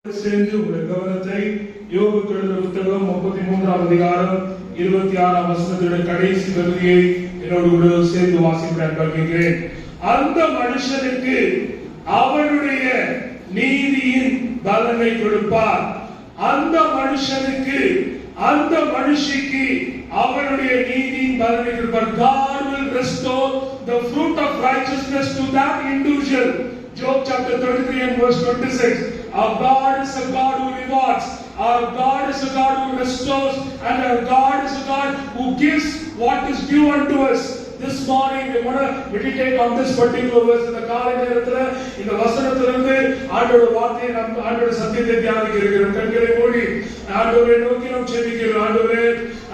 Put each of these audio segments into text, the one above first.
சேர்ந்து உங்கள் கவனத்தை யோபு எழுதின புத்தகம் 33ஆம் அதிகாரம் 26ஆம் வசனத்தினுடைய கடைசி பகுதியை என்னோடு கூட சேர்ந்து வாசிக்கிறேன் பார்க்கிறேன். அந்த மனுஷனுக்கு அவனுடைய நீதியின் பலனை கொடுப்பார். அந்த மனுஷனுக்கு அந்த மனுஷிக்கு அவனுடைய நீதியின் பலனை கொடுப்பார். God will restore the fruit of righteousness to that individual. Job chapter 33 and verse 26. Our God is a God who rewards. Our God is a God who restores, and our God is a God who gives what is due unto us. This morning we want to meditate on this particular verse. இந்த காலை நேரத்துல இந்த வசனத்திலிருந்து ஆண்டவருடைய வார்த்தையை நாம் ஆண்டவருடைய சத்தியத்தை தியானிக்க இருக்கிறோம். கண்களை மூடி ஆண்டவரை நோக்கி நாம் ஜெபிக்கிறோம். ஆண்டவரே,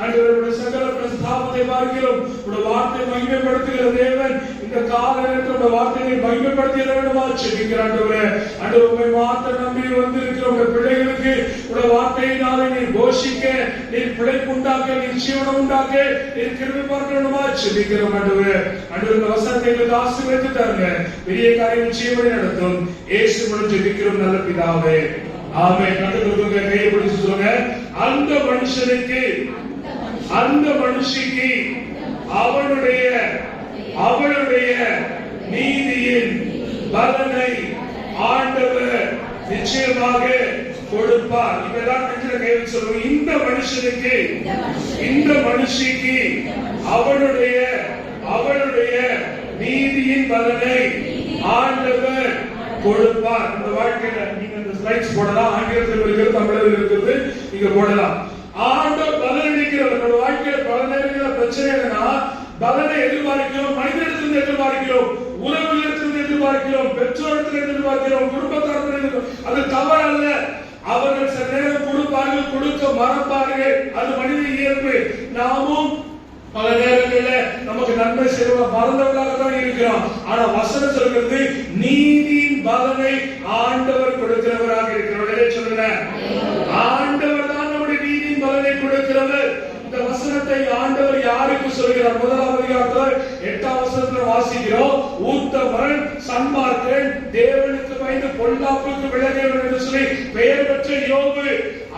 ஆண்டவருடைய சகல பிரஸ்தாபத்தை பார்க்கிறோம். உடைய வார்த்தையை மகிமைப்படுத்துகிற தேவன் இந்த காலை நேரத்தில் உடைய வார்த்தையை மகிமைப்படுத்திட வேண்டுமா ஜெபிக்கிறோம். ஆண்டவரே, ஆண்டவர் உம்மை மாத்திரம் நம்பி வந்திருக்கிற உடைய பிள்ளைகளுக்கு உடைய வார்த்தையினாலே நீர் போஷிக்க, நீர் பிழைப்பு உண்டாக்க, நீர் ஜீவனம் உண்டாக்க, நீர் கிருபை பார்க்க வேண்டுமா ஜெபிக்கிறோம். ஆண்டவரே, ஆண்டவர் வசனத்தை எங்களுக்கு ஆசீர்வதித்தாருங்க. பெரிய காரியம் நிச்சயமாக நடத்தும். இயேசு மூலம் ஜெபிக்கிறோம் நல்ல பிதாவே, ஆமென். கண்களுக்கு கையை பிடிச்சு சொல்லுங்க. அந்த மனுஷனுக்கு அந்த மனுஷிக்கு அவனுடைய நீதியின் பலனை ஆண்டவர் நிச்சயமாக கொடுப்பார். இப்பதான் நெஞ்சில கை வச்சு சொல்லுங்க. இந்த மனுஷனுக்கு இந்த மனுஷிக்கு அவனுடைய நீதியின் பலனை ஆண்டவர் கொடுப்பார். இந்த வாழ்க்கையில நீங்க இந்த ஸ்லைட்ஸ் போடலாம், ஆங்கிலத்தில் இருக்கிறது, தமிழில் இருக்கிறது, நீங்க போடலாம். ஆண்டவர் பலனளிக்கிறவர். நம்ம வாழ்க்கையில பல நேரங்களில் பிரச்சனை என்னன்னா, பலனை எதிர்பார்க்கிறோம், மனிதனிடத்திலிருந்து எதிர்பார்க்கிறோம், உறவிலிருந்து எதிர்பார்க்கிறோம், பெற்றோரிடத்தில் எதிர்பார்க்கிறோம், குடும்பத்தாரத்தில். அது தவறு அல்ல. அவர்கள் சில நேரம் கொடுப்பார்கள், கொடுக்க மறப்பார்கள். அது மனித இயல்பு. நாமும் பல நேரங்களில் நமக்கு நன்மை செய்ய மறந்தவர்களாக தான் இருக்கிறோம். ஆனா வசனம் சொல்கிறது, நீதியின் பலனை ஆண்டவர் கொடுக்கிறவராக இருக்கிறவர்களே. சொல்லுங்க, ஆண்டவர் தான் நம்முடைய நீதியின் பலனை கொடுக்கிறவர். இந்த வசனத்தை ஆண்டவர் யாருக்கு சொல்கிறார்? முதலாம் அதிகாரத்தில் 8ஆம் வசனத்தில் வாசிக்கிறோம். ஊத்தமன் சன்மார்க்கன், தேவனுக்கு பயந்து பொல்லாப்புக்கு விலகியவன் என்று சொல்லி பெயர் பெற்ற யோபு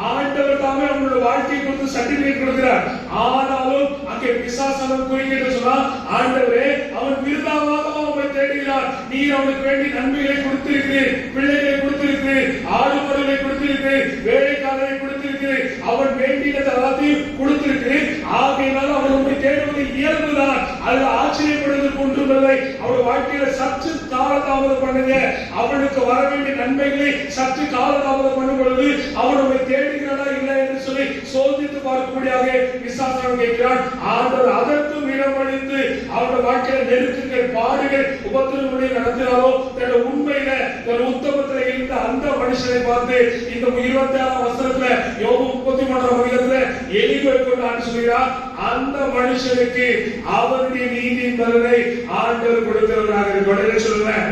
ஆண்டவர் தாமே அவனுடைய வாழ்க்கை குறித்து சர்டிபிகேட் கொடுக்கிறார். ஆனாலும் அங்கே பிசாசனம் குறிக்கிட்டு சொன்னா, ஆண்டவரே அவன் விருதாவாக அவனை தேடுகிறான். நீர் அவனுக்கு வேண்டி நன்மைகளை கொடுத்திருக்கிறீர், பிள்ளைகளை கொடுத்திருக்கிறீர், ஆடு மாடுகளை கொடுத்திருக்கிறீர், வேலைக்காரரை கொடுத்திருக்கிறீர், அவன் வேண்டியதை எல்லாத்தையும் கொடுத்திருக்கிறீர். ஆகையினால் அவன் உண்மை தேடுவது இயல்புதான். அதில் ஆச்சரியப்படுவதற்கு ஒன்றுமில்லை. அவனுடைய வாழ்க்கையில சற்று காலதாமதம் பண்ணுங்க. அவனுக்கு வர வேண்டிய நன்மைகளை சற்று காலதாமதம் பண்ணும் பொழுது அவன் உண்மை தேடுகிறானா இல்லை என்று சொல்லி சோதித்து பார்க்கும்படியாக விசாசனம் கேட்கிறான். ஆண்டவர் அதற்கும் இடமளித்து அவருடைய வாழ்க்கையில நெருக்குகள், பாடுகள், உபத்திரவங்களை நடத்தினாலோ தன்னுடைய உண்மையில தன் உத்தமத்துல இருந்த அந்த மனுஷனை பார்த்து இந்த 26ஆம் வசனத்துல யோபு 33ஆம் அதிகாரத்துல எலிவை கொண்டு சொல்கிறார். அந்த மனுஷனுக்கு அவருடைய நீதியின் பலனை ஆண்டவர் கொடுக்கிறவராக இருக்கிறார். சொல்லுவேன்,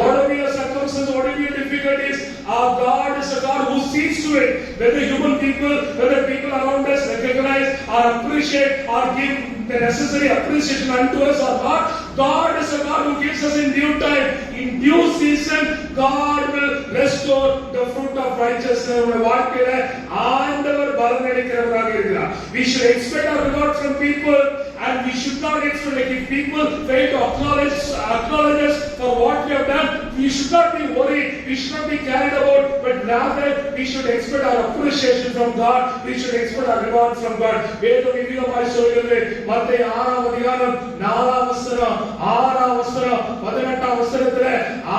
whatever your circumstances, whatever your difficulties, our God is a God who sees to it. Whether human people, whether people around us recognize or appreciate or give the necessary appreciation unto us or not, God is a God who gives us in due time. In due season, God will restore the fruit of righteousness. நம்முடைய வாழ்க்கையில ஆண்டவர் பலனளிக்கிறவராக இருக்கிறார். We should expect our reward from people, and we should not expect, like, if people fail to acknowledge us for what we have done, we should not be worried, we should not be carried about, but rather we should expect our appreciation from God, we should expect our reward from God. வேதம் விதமாய் சொல்கிறது. மத்தேயு 6ஆம் அதிகாரம் 4ஆம் வசனம், 6ஆம் வசனம், 18ஆம் வசனத்துல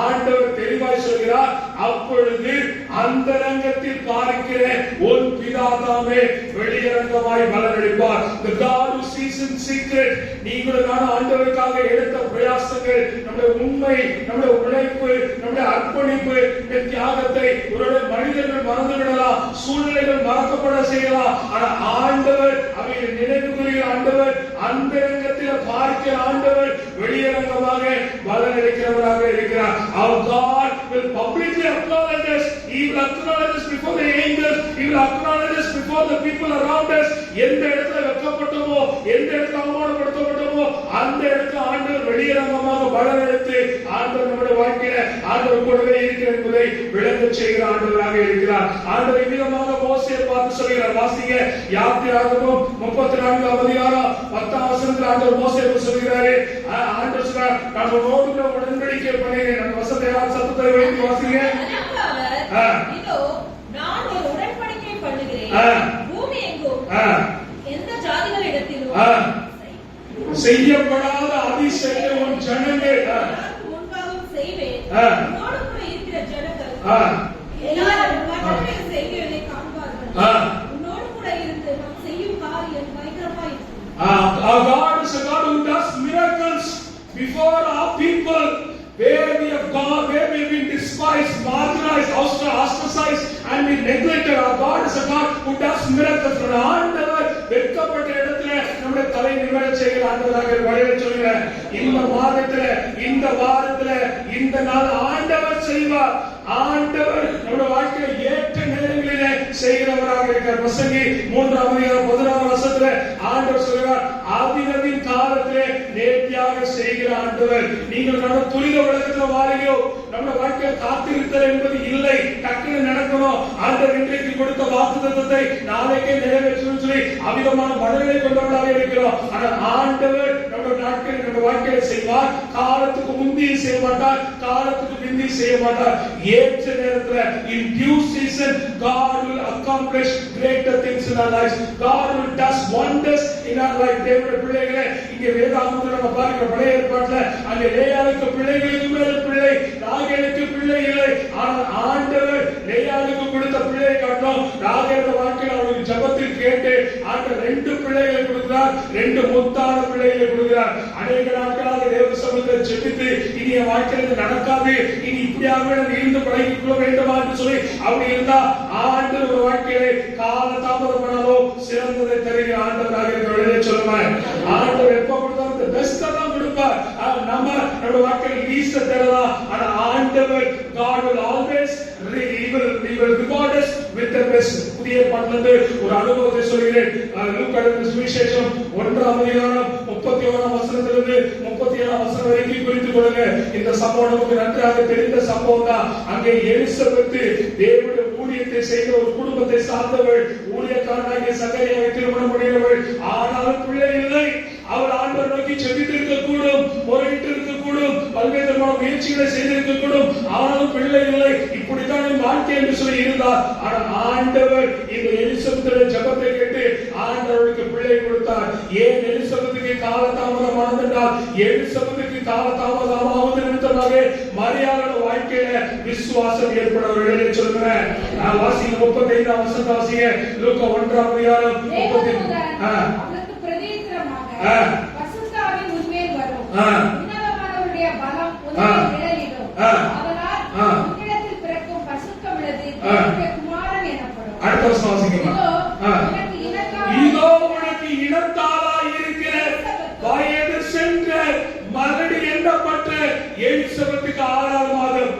ஆண்டவர் தெளிவாய் சொல்கிறார், அப்பொழுது அந்தரங்கத்தில் பார்க்கிற உன் பிதா தாமே வெளியரங்கமாய் பலனளிப்பார். The God who sees in secret. நீங்களும் நானும் ஆண்டவருக்காக எடுத்த பிரயாசங்கள், நம்முடைய உண்மை, நம்முடைய உழைப்பு, நம்முடைய அர்ப்பணிப்பு, நம்முடைய தியாகத்தை ஒருவேளை மனிதர்கள் மறந்து விடலாம், சூழ்நிலைகள் மறக்கப்பட செய்யலாம். ஆனா ஆண்டவர் அவைகளை நினைவு கூறுகிற ஆண்டவர், அந்தரங்கத்தில் பார்க்கிற ஆண்டவர் வெளியரங்கமாக பலனளிக்கிறவராக இருக்கிறார். Our God will publicly acknowledge us even will acknowledge us before the angels, he will acknowledge us before the people around us. எந்த இடத்துல வெட்கப்பட்டோமோ, எந்த இடத்துல அவமானப்படுத்தப்பட்டோமோ, அந்த இடத்துல ஆண்டவர் வெளியரங்கமாக பலம் எடுத்து ஆண்டவர் நம்முடைய வாழ்க்கையில ஆண்டவர் கூடவே இருக்கிறார் என்பதை விளங்கச் செய்கிற ஆண்டவராக இருக்கிறார். ஆண்டவர் இவ்விதமாக மோசேயை பார்த்து சொல்கிறார். வாசிங்க யாத்திராகமம் 34 அதிகாரம் 10 வசனத்தில் ஆண்டவர் மோசேயை சொல்கிறாரு. ஆண்டவர் சொல்றார், நான் உன்னோடு உடன்படிக்கை பண்ணினேன். அந்த வசனத்தை யார் சத்தத்தை வைத்து வாசிங்க. இதோ நான் ஒரு உடன்படிக்கை பண்ணுகிறேன். பூமி எங்கும் எந்த ஜாதிகளிடத்திலும் செய்யப்படாத அதிசயத்தை உன் ஜனங்கள் முன்பாகவும் செய்வேன். உன்னோடு கூட இருக்கிற ஜனங்கள் எல்லாரும் கர்த்தருடைய செய்கைகளை காண்பார்கள். உன்னோடு கூட இருந்து நாம் செய்யும் காரியம் பயங்கரமாய் இருக்கும். Our God is a God who does miracles before our people. Where we have gone, where we have been despised, marginalized, ostracized, and we neglected, our God is a God who does miracles. ஆண்டவர் வெட்கப்பட்ட இடத்துல நம்முடைய தலை நிமிரச் செய்கிற ஆண்டவராக வழியை சொல்கிறேன். இந்த வாரத்துல இந்த நாள் ஆண்டவர் செய்வார். ஆண்டவர் நம்முடைய வாழ்க்கையில் ஏற்ற நேரங்களிலே செய்கிறவராக இருக்கிறார். பிரசங்கி 3:11 வசனத்துல ஆண்டவர் சொல்கிறார், ஆதினத்தின் காலத்திலே நேர்த்தியாக செய்கிற ஆண்டவர். நீங்கள் நம்ம துரித உலகத்தில் வாழுகிறோ, நம்முடைய வாழ்க்கையில் காத்திருத்தல் என்பது இல்லை. டக்குனு நடக்கணும். ஆண்டவர் இன்றைக்கு கொடுத்த வாக்குத்தத்தத்தை நாளைக்கே நிறைவேற்றணும் சொல்லி அவிதமான மனநிலை கொண்டவர்களாக இருக்கிறோம். ஆனால் ஆண்டவர் நம்முடைய நாட்களில் நம்ம வாழ்க்கையை செய்வார். காலத்துக்கு முந்தி செய்ய மாட்டார், காலத்துக்கு பிந்தி செய்ய மாட்டார். ஏற்ற நேரத்தில் in due season God will accomplish greater things in our lives. God will does wonders in our life. தேவனுடைய பிள்ளைகளே, இங்கே வேதாகமத்தில் நம்ம பார்க்கிற பழைய ஏற்பாட்டுல அங்கே லேயாளுக்கு பிள்ளைகளுக்கு மேல் பிள்ளை, ராகேலுக்கு பிள்ளை இல்லை. ஆனால் ஆண்டவர் லேயாளுக்கு கொடுத்த பிள்ளையை காட்டும். ராகேலோட வாழ்க்கையில் அவருக்கு ஜபத்தில் கேட்டு ஆண்டவர் 2 பிள்ளைகளை கொடுக்கிறார், 2 முத்தான பிள்ளைகளை கொடுக்கிறார். அநேக நாட்களாக தேவ சமூகத்தில் ஜெபித்து இனி என் வாழ்க்கையில் நடக்காது, இனி இப்படியாக இருந்து பழகிக் கொள்ள வேண்டுமா என்று சொல்லி அப்படி இருந்தா ஆண்டவர் ஒரு வாழ்க்கையிலே கால தாமதம் பண்ணாலோ சிறந்ததை தருகிற ஆண்டவராக இருக்கிற சொல்லுவார். ஆண்டவர் எப்ப கொடுத்தாலும் பெஸ்ட் தான் கொடுப்பார். நம்ம வாழ்க்கையில் லீஸ்ட் தேடலாம். ஆனா ஆண்டவர் God will always he will reward us with the best. புதிய ஏற்பாட்டிலிருந்து ஒரு அனுபவத்தை சொல்கிறேன். லூக்கா எழுதின சுவிசேஷம் 1ஆம் அதிகாரம் 31ஆம் வசனத்திலிருந்து 37ஆம் வசனம் வரைக்கும் குறித்துக் கொள்ளுங்க. இந்த சம்பவம் நமக்கு நன்றாக தெரிந்த சம்பவம் தான். அங்கே எலிசபெத்து தேவனுடைய ஊழியத்தை செய்கிற ஒரு குடும்பத்தை சார்ந்தவள், ஊழியக்காரனாகிய சகரியாவை திருமணம் பண்ணினவள். ஆனாலும் பிள்ளை இல்லை. அவள் ஆண்டவர் நோக்கி ஜெபித்திருக்க கூடும், முறையிட்டு இருக்க கூடும், பல்வேறு முயற்சிகளை செய்திருக்க கூடும். ஆனாலும் பிள்ளை இல்லை. இப்படித்தான் என் வாழ்க்கை என்று சொல்லி இருந்தார். ஆனால் ஆண்டவர் இந்த எலிசபெத்துடைய ஜெபத்தை கேட்டு ஆண்டவருக்கு பிள்ளை கொடுத்தார். ஏன் எலிசபெத்துக்கு காலதாமதமானது என்றால், எலிசபெத்துக்கு காலதாமதமாவது நிமித்தமாக மரியாதையோட வாழ்க்கையில விசுவாசம் ஏற்படவில்லை சொல்கிறேன். நான் வாசிங்க 35ஆம் வசனத்தை வாசிங்க. லூக்கா 1ஆம் அதிகாரம் 35. பசுத்தாவின் உண்மையில் வரும் உன்னதமானவருடைய பலம் உன்னில் நிழலிடும். அதனால் உன்னிடத்தில் பிறக்கும் பசுத்தமுள்ளது தேவனுடைய குமாரன் எனப்படும். அடுத்த வசனம் வாசிங்க. இதோ உனக்கு இனத்தாளாய் இருக்கிற வயது சென்ற மகடி எண்ணப்பட்ட எலிசபெத்துக்கு 6ஆம் மாதம்.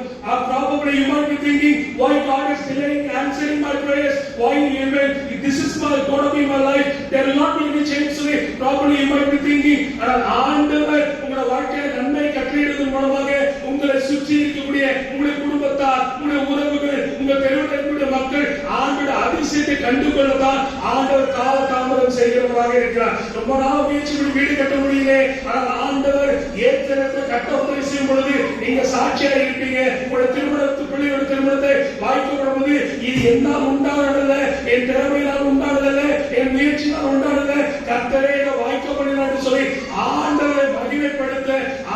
Probably you might be thinking, why God is delaying answering my prayers? Why even this is going to be my life? There will not be any change today. Probably you might be thinking, ஆண்டவர் உங்களுடைய வாழ்க்கையில் நன்மை கட்டளையிடுவதன் மூலமாக உங்களை சுற்றி இருக்கக்கூடிய உங்களுடைய குடும்பத்தார், உங்களுடைய உறவுகள், உங்கள் தெருவில் இருக்கக்கூடிய மக்கள் ஆண்டவருடைய அதிசயத்தை கண்டுகொள்ளத்தான் ஆண்டவர் கால தாமதம் செய்கிறவராக இருக்கிறார். ரொம்ப நாள் முயற்சி பண்ணி வீடு கட்ட முடியல. ஆனால் ஆண்டவர் ஏற்கனவே கட்ட உதவி செய்யும் பொழுது நீங்க சாட்சியா இருப்பீங்க. உங்களுடைய திருமணத்து பிள்ளையோட திருமணத்தை வாய்க்கப்படுவது இது என்னால் உண்டானதில்லை, என் திறமையினால் உண்டானதில்லை, என் முயற்சியால் உண்டானதில்லை, கர்த்தரே வாய்க்கப்படினார் சொல்லி ஆண்டவரை மகிமைப்படுத்த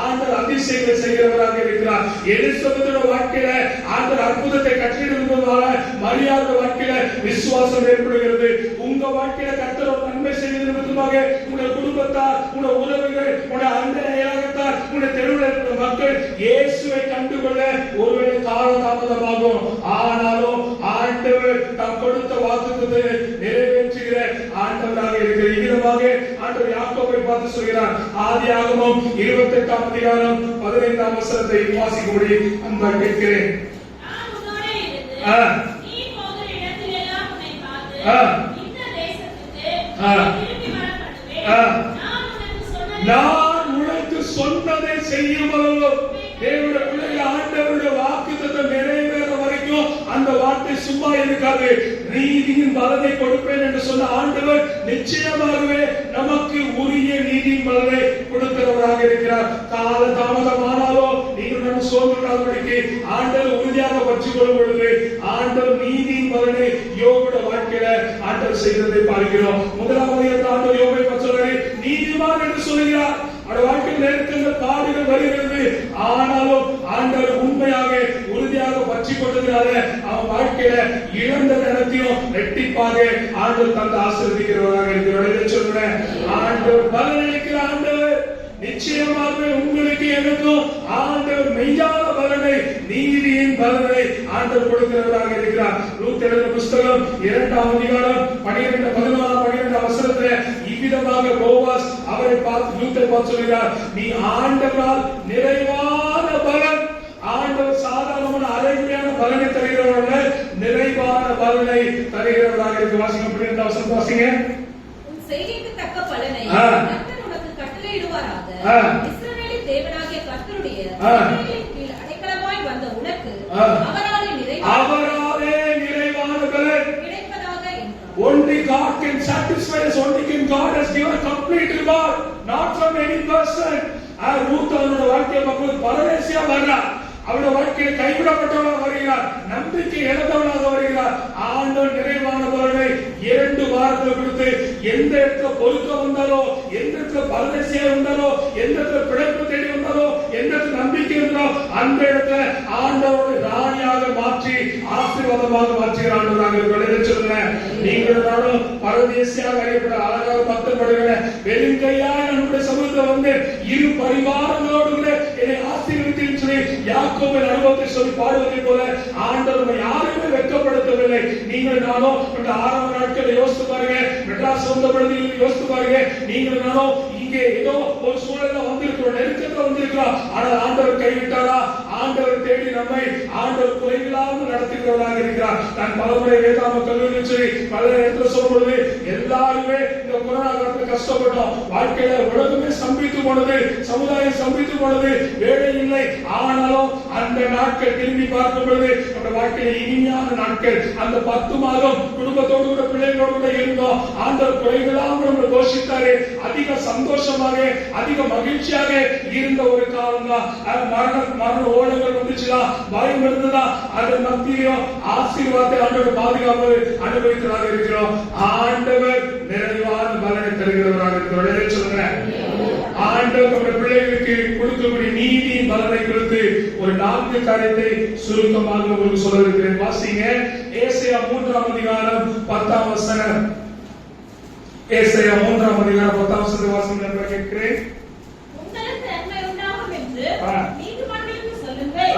ஆண்டவர் அதிசயங்களை செய்கிறவராக இருக்கிறார். எலிசபெத்தோட வாழ்க்கையில ஆண்டவர் அற்புதத்தை கட்டிடுவதால மரியாதை வாழ்க்கையில விசுவாசம் ஏற்படுகிறது. உங்க வாழ்க்கையில கர்த்தர் நன்மை செய்வது நிமித்தமாக உங்களுடைய குடும்பத்தார், உங்களுடைய உறவுகள், உங்களுடைய அண்டை அயலாகத்தார், உங்களுடைய தெருவில் இருக்கிற மக்கள் இயேசுவை கண்டுகொள்ள ஒருவேளை கால தாமதமாகும். ஆனாலும் ஆண்டவர் தாம் கொடுத்த வாக்குத்தத்தை நிறைவேற்றுகிற ஆண்டவராக இருக்கிற விதமாக ஆண்டவர் யாக்கோபை பார்த்து சொல்கிறார். ஆதியாகமம் 28ஆம் அதிகாரம் 15ஆம் வசனத்தை வாசிக்கும்படி அன்பா கேட்கிறேன். இந்த தேசத்துக்கு ஆ. திரும்பி வர பண்ணுவேன். ஆ. நான் உனக்கு நான் உனக்கு சொன்னதை சொன்னதை செய்யும் அளவு தேவனுடைய பிள்ளைகள் ஆண்டவருடைய வாக்குத்தத்தம் நிறைவேற வரைக்கும் அந்த வார்த்தை சும்மா இருக்காது. நீதியின் பலனை கொடுப்பேன் என்று சொன்ன ஆண்டவர் நிச்சயமாகவே நமக்கு உரிய நீதியின் பலனை கொடுக்கிறவராக இருக்கிறார். கால தாமதமானாலோ நீங்கள் நம்ம சோர்ந்துடாதபடிக்கு ஆண்டவர் உறுதியாக பற்றிக் கொள்ளும் பொழுது ஆண்டவர் நீதியின் பலனை யோபுடைய வாழ்க்கையில ஆண்டவர் செய்ததை பார்க்கிறோம். முதலாவது ஆண்டவர் யோபை பற்றி சொல்றாரு, நீதிமான் என்று சொல்கிறார். அவருடைய வாழ்க்கையில் நெருக்கங்கள் பாடுகள் வருகிறது, ஆனாலும் ஆண்டவர் உண்மையாக உறுதியாக பற்றி கொண்டதுனால அவன் வாழ்க்கையில இழந்த நேரத்தையும் ரெட்டிப்பாக ஆண்டவர் தந்து ஆசீர்வதிக்கிறவராக இருக்கிறார். சொல்றேன், ஆண்டவர் பலனளிக்கிற ஆண்டவர் நிச்சயமாகவே உங்களுக்கு எனக்கும் ஆண்டவர் மெய்யான பலனை நீதியின் பலனை ஆண்டவர் கொடுக்கிறவராக இருக்கிறார். ரூத் எழுதின புஸ்தகம் 2ஆம் அதிகாரம் 12 வசனத்துல இவ்விதமாக போவாஸ் அவரை பார்த்து ரூத்தை பார்த்து சொல்கிறார், நீ ஆண்டவரால் நிறைவான பலன், ஆண்டவர் சாதாரணமான அரைகுறையான பலனை தருகிறவர்கள் நிறைவான பலனை தருகிறவராக இருக்கு. வாசிங்க 12 வசனம் வாசிங்க. உன் செய்கைக்கு தக்க பலனை கர்த்தர் உனக்கு கட்டளையிடுவாராக. இஸ்ரவேலின் தேவனாகிய கர்த்தருடைய கட்டளையின் கீழ் அடைக்கலமாய் வந்த உனக்கு அவராலே நிறைவான பலன் கிடைப்பதாக என்றார். Only God can satisfy us. Only can God has given a complete reward, not from any person. Ruth அவருடைய வாழ்க்கையை பார்க்கும்போது பரதேசியா வர்றார். அவருடைய வாழ்க்கையில் கைவிடப்பட்டவனாக வருகிறார், நம்பிக்கை இழந்தவனாக வருகிறார். ஆண்டவர் நிறைவான பலனை 2 வாரத்தில் கொடுத்து எந்த இடத்துல பொறுக்க வந்தாலோ, எந்த இடத்துல பரதேசியா வந்தாலோ, எந்த இடத்துல பிழைப்பு தேடி வந்தாலோ, எந்த இடத்துல நம்பிக்கை இருந்தாலோ அந்த இடத்துல ஆண்டவருடைய ராணியாக மாற்றி ஆசீர்வாதமாக மாற்றுகிற ஆண்டவராக இருக்கிறார். சொல்றேன், நீங்கள் நானும் பரதேசியாக அறியப்பட அழகாக பக்தப்படுகிற வெறுங்கையாய் நம்முடைய சமூகத்தில் வந்து இரு பரிவாரங்களோடு கூட என்னை ஆசீர்வதித்து சொல்லி யாக்கோபின் அனுபவத்தை சொல்லி பாடுவதை போல ஆண்டவர் யாருமே வெட்கப்படுத்தவில்லை. நீங்கள் நானும் இந்த ஆரம்ப நாட்கள் யோசித்து பாருங்க, மெட்ராஸ் வந்த பொழுது யோசித்து பாருங்க, நீங்கள் நானும் இங்கே ஏதோ ஒரு சூழல்ல வந்திருக்கிறோம், நெருக்கத்துல வந்திருக்கிறோம், ஆனால் ஆண்டவர் கைவிட்டாரா? ஆண்டவர் தேடி நம்மை ஆண்டவர் குறைவில்லாமல் நடத்துகிறவராக இருக்கிறார். நான் பலமுறை வேதாம கல்லூரியில் சரி பல இடத்துல சொல்லும் பொழுது எல்லாருமே இந்த கொரோனா காலத்தில் கஷ்டப்பட்டோம். வாழ்க்கையில உலகமே ஸ்தம்பித்து போனது, சமுதாயம் ஸ்தம்பித்து போனது, வேலை இல்லை. ஆனாலும் அந்த நாட்கள் திரும்பி பார்க்கும் பொழுது நம்ம வாழ்க்கையில இனிமையான நாட்கள். அந்த 10 மாதம் குடும்பத்தோடு கூட பிள்ளைகளோடு கூட இருந்தோம். ஆண்டவர் குறைவில்லாமல் நம்மை போஷித்தாரு. அதிக சந்தோஷமாக அதிக மகிழ்ச்சியாக இருந்த ஒரு காலம் தான். மரண ஓலங்கள் வந்துச்சுதா, பயம் இருந்ததா, அதன் மத்தியிலும் ஆசீர்வாதத்தை ஆண்டவர் பாதுகாப்பு அனுபவித்ததாக இருக்கிறோம். ஆண்டவர் நிறைவான பலனை தருகிறவராக இருக்கிறார். சொல்றேன், ஆண்டவர் நம்முடைய பிள்ளைகளுக்கு கொடுக்கக்கூடிய நீதியின் பலனை குறித்து ஒரு 4 காரியத்தை சுருக்கமாக உங்களுக்கு சொல்ல இருக்கிறேன். வாசிங்க ஏசாயா 3ஆம் அதிகாரம் 10ஆம் வசனம். ஏசாயா 3ஆம் அதிகாரம் 10ஆம் வசனத்தை வாசிங்க என்று கேட்கிறேன். உங்களுக்கு நன்மை உண்டாகும் என்று நீதிமான்களுக்கு சொல்லுங்கள்.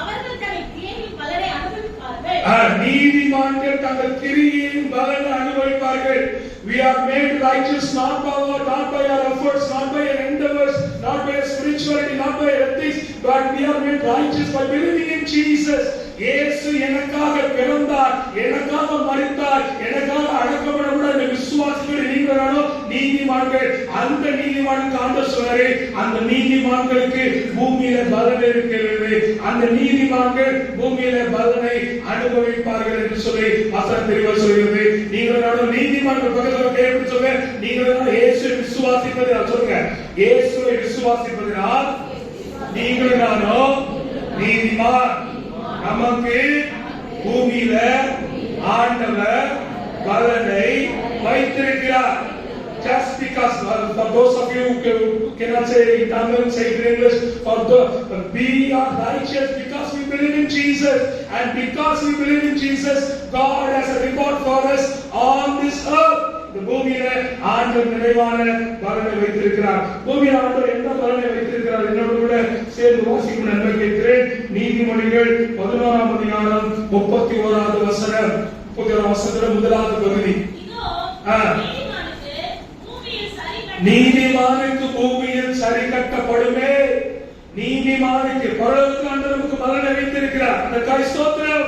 அவர்கள் தங்கள் கிரியையின் பலனை அனுபவிப்பார்கள். நீதிமான்கள் தங்கள் கிரியையின் பலனை அனுபவிப்பார்கள். We are made righteous not by our efforts, not by our endeavors, not by our spirituality, not by our ethics, but we are made righteous by believing in Jesus. இயேசு எனக்காக பிறந்தார், எனக்காக மரித்தார், எனக்காக அடக்கப்படக்கூடாது என்று விசுவாசிக்கிற நீங்களும் நீதிமான்கள். அந்த நீதிமானுக்கு ஆண்டவர் சொன்னாரே, அந்த நீதிமான்களுக்கு பூமியில பலன் இருக்கிறது, அந்த நீதிமான்கள் பூமியில பலனை அனுபவிப்பார்கள் என்று சொல்லி வசனம் தெளிவாக சொல்கிறது. நீங்களும் நீதிமான்கள் பக்கத்தில் எப்படி சொல்ல, நீங்களும் இயேசுவை விசுவாசிப்பதினால் சொல்லுங்க, இயேசுவை விசுவாசிப்பதினால் நீங்கள் நானும் நீதிமான். நமக்கு பூமியில ஆண்டவர் பலனை வைத்திருக்கிறார். Just because for those of you who cannot say Tamil, say in English, we are righteous because we believe in Jesus, and because we believe in Jesus, God has a reward for us on this earth. இந்த பூமியில ஆண்டவர் நிறைவான பலனை வைத்திருக்கிறார். பூமியில ஆண்டவர் என்ன பலனை வைத்திருக்கிறார் என்னோட கூட சேர்ந்து வாசிக்கும் நன்மை கேட்கிறேன். நீதிமொழிகள் 11ஆம் அதிகாரம் 31வது வசனம். 31 வசனத்துல முதலாவது பகுதி. நீதிமானுக்கு பூமியில் சரி கட்டப்படுமே. நீதிமானுக்கு பரலோகத்தில் ஆண்டவர் நமக்கு பலனை வைத்திருக்கிறார். அந்த ஸ்தோத்திரம்.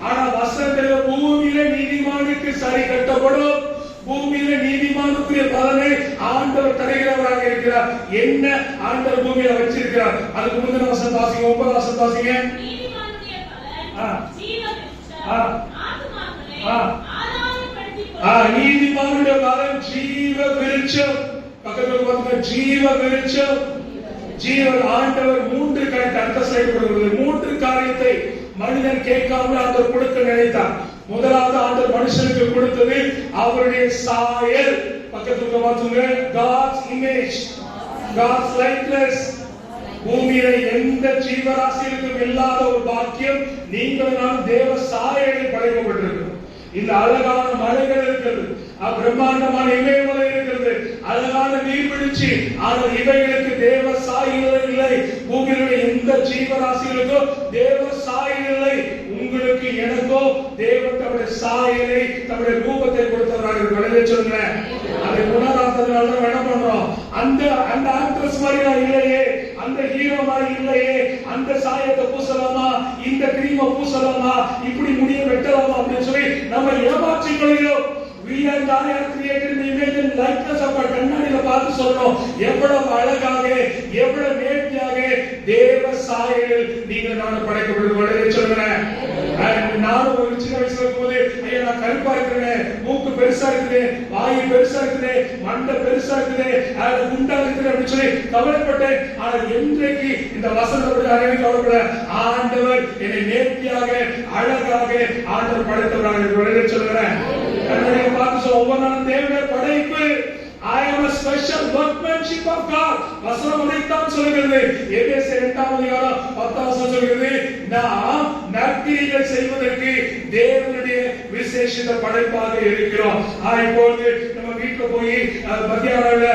ஆனா வசனத்துல பூமியில நீதிமானுக்கு சரி கட்டப்படும். பூமியில நீதிமானுக்குரிய பலனை ஆண்டவர் தருகிறவராக இருக்கிறார். என்ன ஆண்டவர் பூமியில வச்சிருக்கிறார்? அதுக்கு முந்தின வசனம் வாசிங்க, 9 வசனம் வாசிங்க. நீதிமானுடைய பலன் ஜீவ விருட்சம், ஆத்துமாக்களை ஆதாயப்படுத்திக் நீதிமானுடைய பலன் ஜீவ விருட்சம். பக்கத்துல பாருங்க, ஜீவ விருட்சம். ஜீவன் ஆண்டவர் 3 காரியத்தை, அடுத்த ஸ்லைடு கொடுக்கிறது, 3 காரியத்தை மனிதன் கேட்காமல் ஆண்டவர் கொடுக்க நினைத்தார். முதலாவது ஆண்டவர் மனுஷனுக்கு கொடுத்தது அவருடைய சாயல். பக்கத்துல பாத்துங்க, God's image, God's likeness. பூமியில எந்த ஜீவராசிகளுக்கும் இல்லாத ஒரு பாக்கியம் நீங்கள் நான் தேவ சாயலில் படைக்கப்பட்டிருக்கிறோம். இந்த அழகான மலைகள் இருக்கிறது, பிரம்மாண்டமான இமயமலை இருக்கிறது, அழகான நீர்வீழ்ச்சி. ஆனால் இவைகளுக்கு தேவ சாயல் இல்லை. பூமியிலுடைய எந்த ஜீவராசிகளுக்கோ தேவ சாயல் இல்லை. உங்களுக்கு எனக்கோ தேவன் தம்முடைய சாயலை, தம்முடைய ரூபத்தை கொடுத்தவராக சொல்லுங்க. அதை உணராததுனால என்ன பண்றோம்? அந்த ஆக்ட்ரஸ் மாதிரி நான் இல்லையே, அந்த ஹீரோ மாதிரி இல்லையே, அந்த சாயத்தை பூசலாமா, இந்த கிரீமை பூசலாமா, இப்படி முடிய வெட்டலாமா அப்படின்னு சொல்லி நம்ம ஏமாற்றிக் கொள்கிறோம். We are created in the image and likeness of God. கண்ணாடியில பார்த்து சொல்றோம், எவ்வளவு அழகாக, எவ்வளவு நேர்த்தியாக தேவ சாயலில் நீங்கள் நான் படைக்கப்பட்டிருக்கிறோம் சொல்றேன். நானும் ஒரு சின்ன வயசுல இருக்கும்போது, ஐயா நான் கருப்பா இருக்கிறேன், மூக்கு பெருசா இருக்குது, வாய் பெருசா இருக்குது, மண்டை பெருசா இருக்குது, குண்டா இருக்குது அப்படின்னு சொல்லி கவலைப்பட்டேன். ஆனால் இன்றைக்கு இந்த வசனத்தை கவலைப்பட, ஆண்டவர் என்னை நேர்த்தியாக அழகாக ஆண்டவர் படைத்தவராக சொல்றேன். கண்ணாடியை பார்த்து சொல்ல, ஒவ்வொரு நாளும் தேவனுடைய படைப்பு. I am a special workmanship of God. வசனம் அதைத்தான் சொல்கிறது. எபேசியர் 2:10 சொல்கிறது, நாம் நற்கிரியைகள் செய்வதற்கு தேவனுடைய விசேஷித்த படைப்பாக இருக்கிறோம். இப்போது நம்ம வீட்டுல போய் மத்தியானல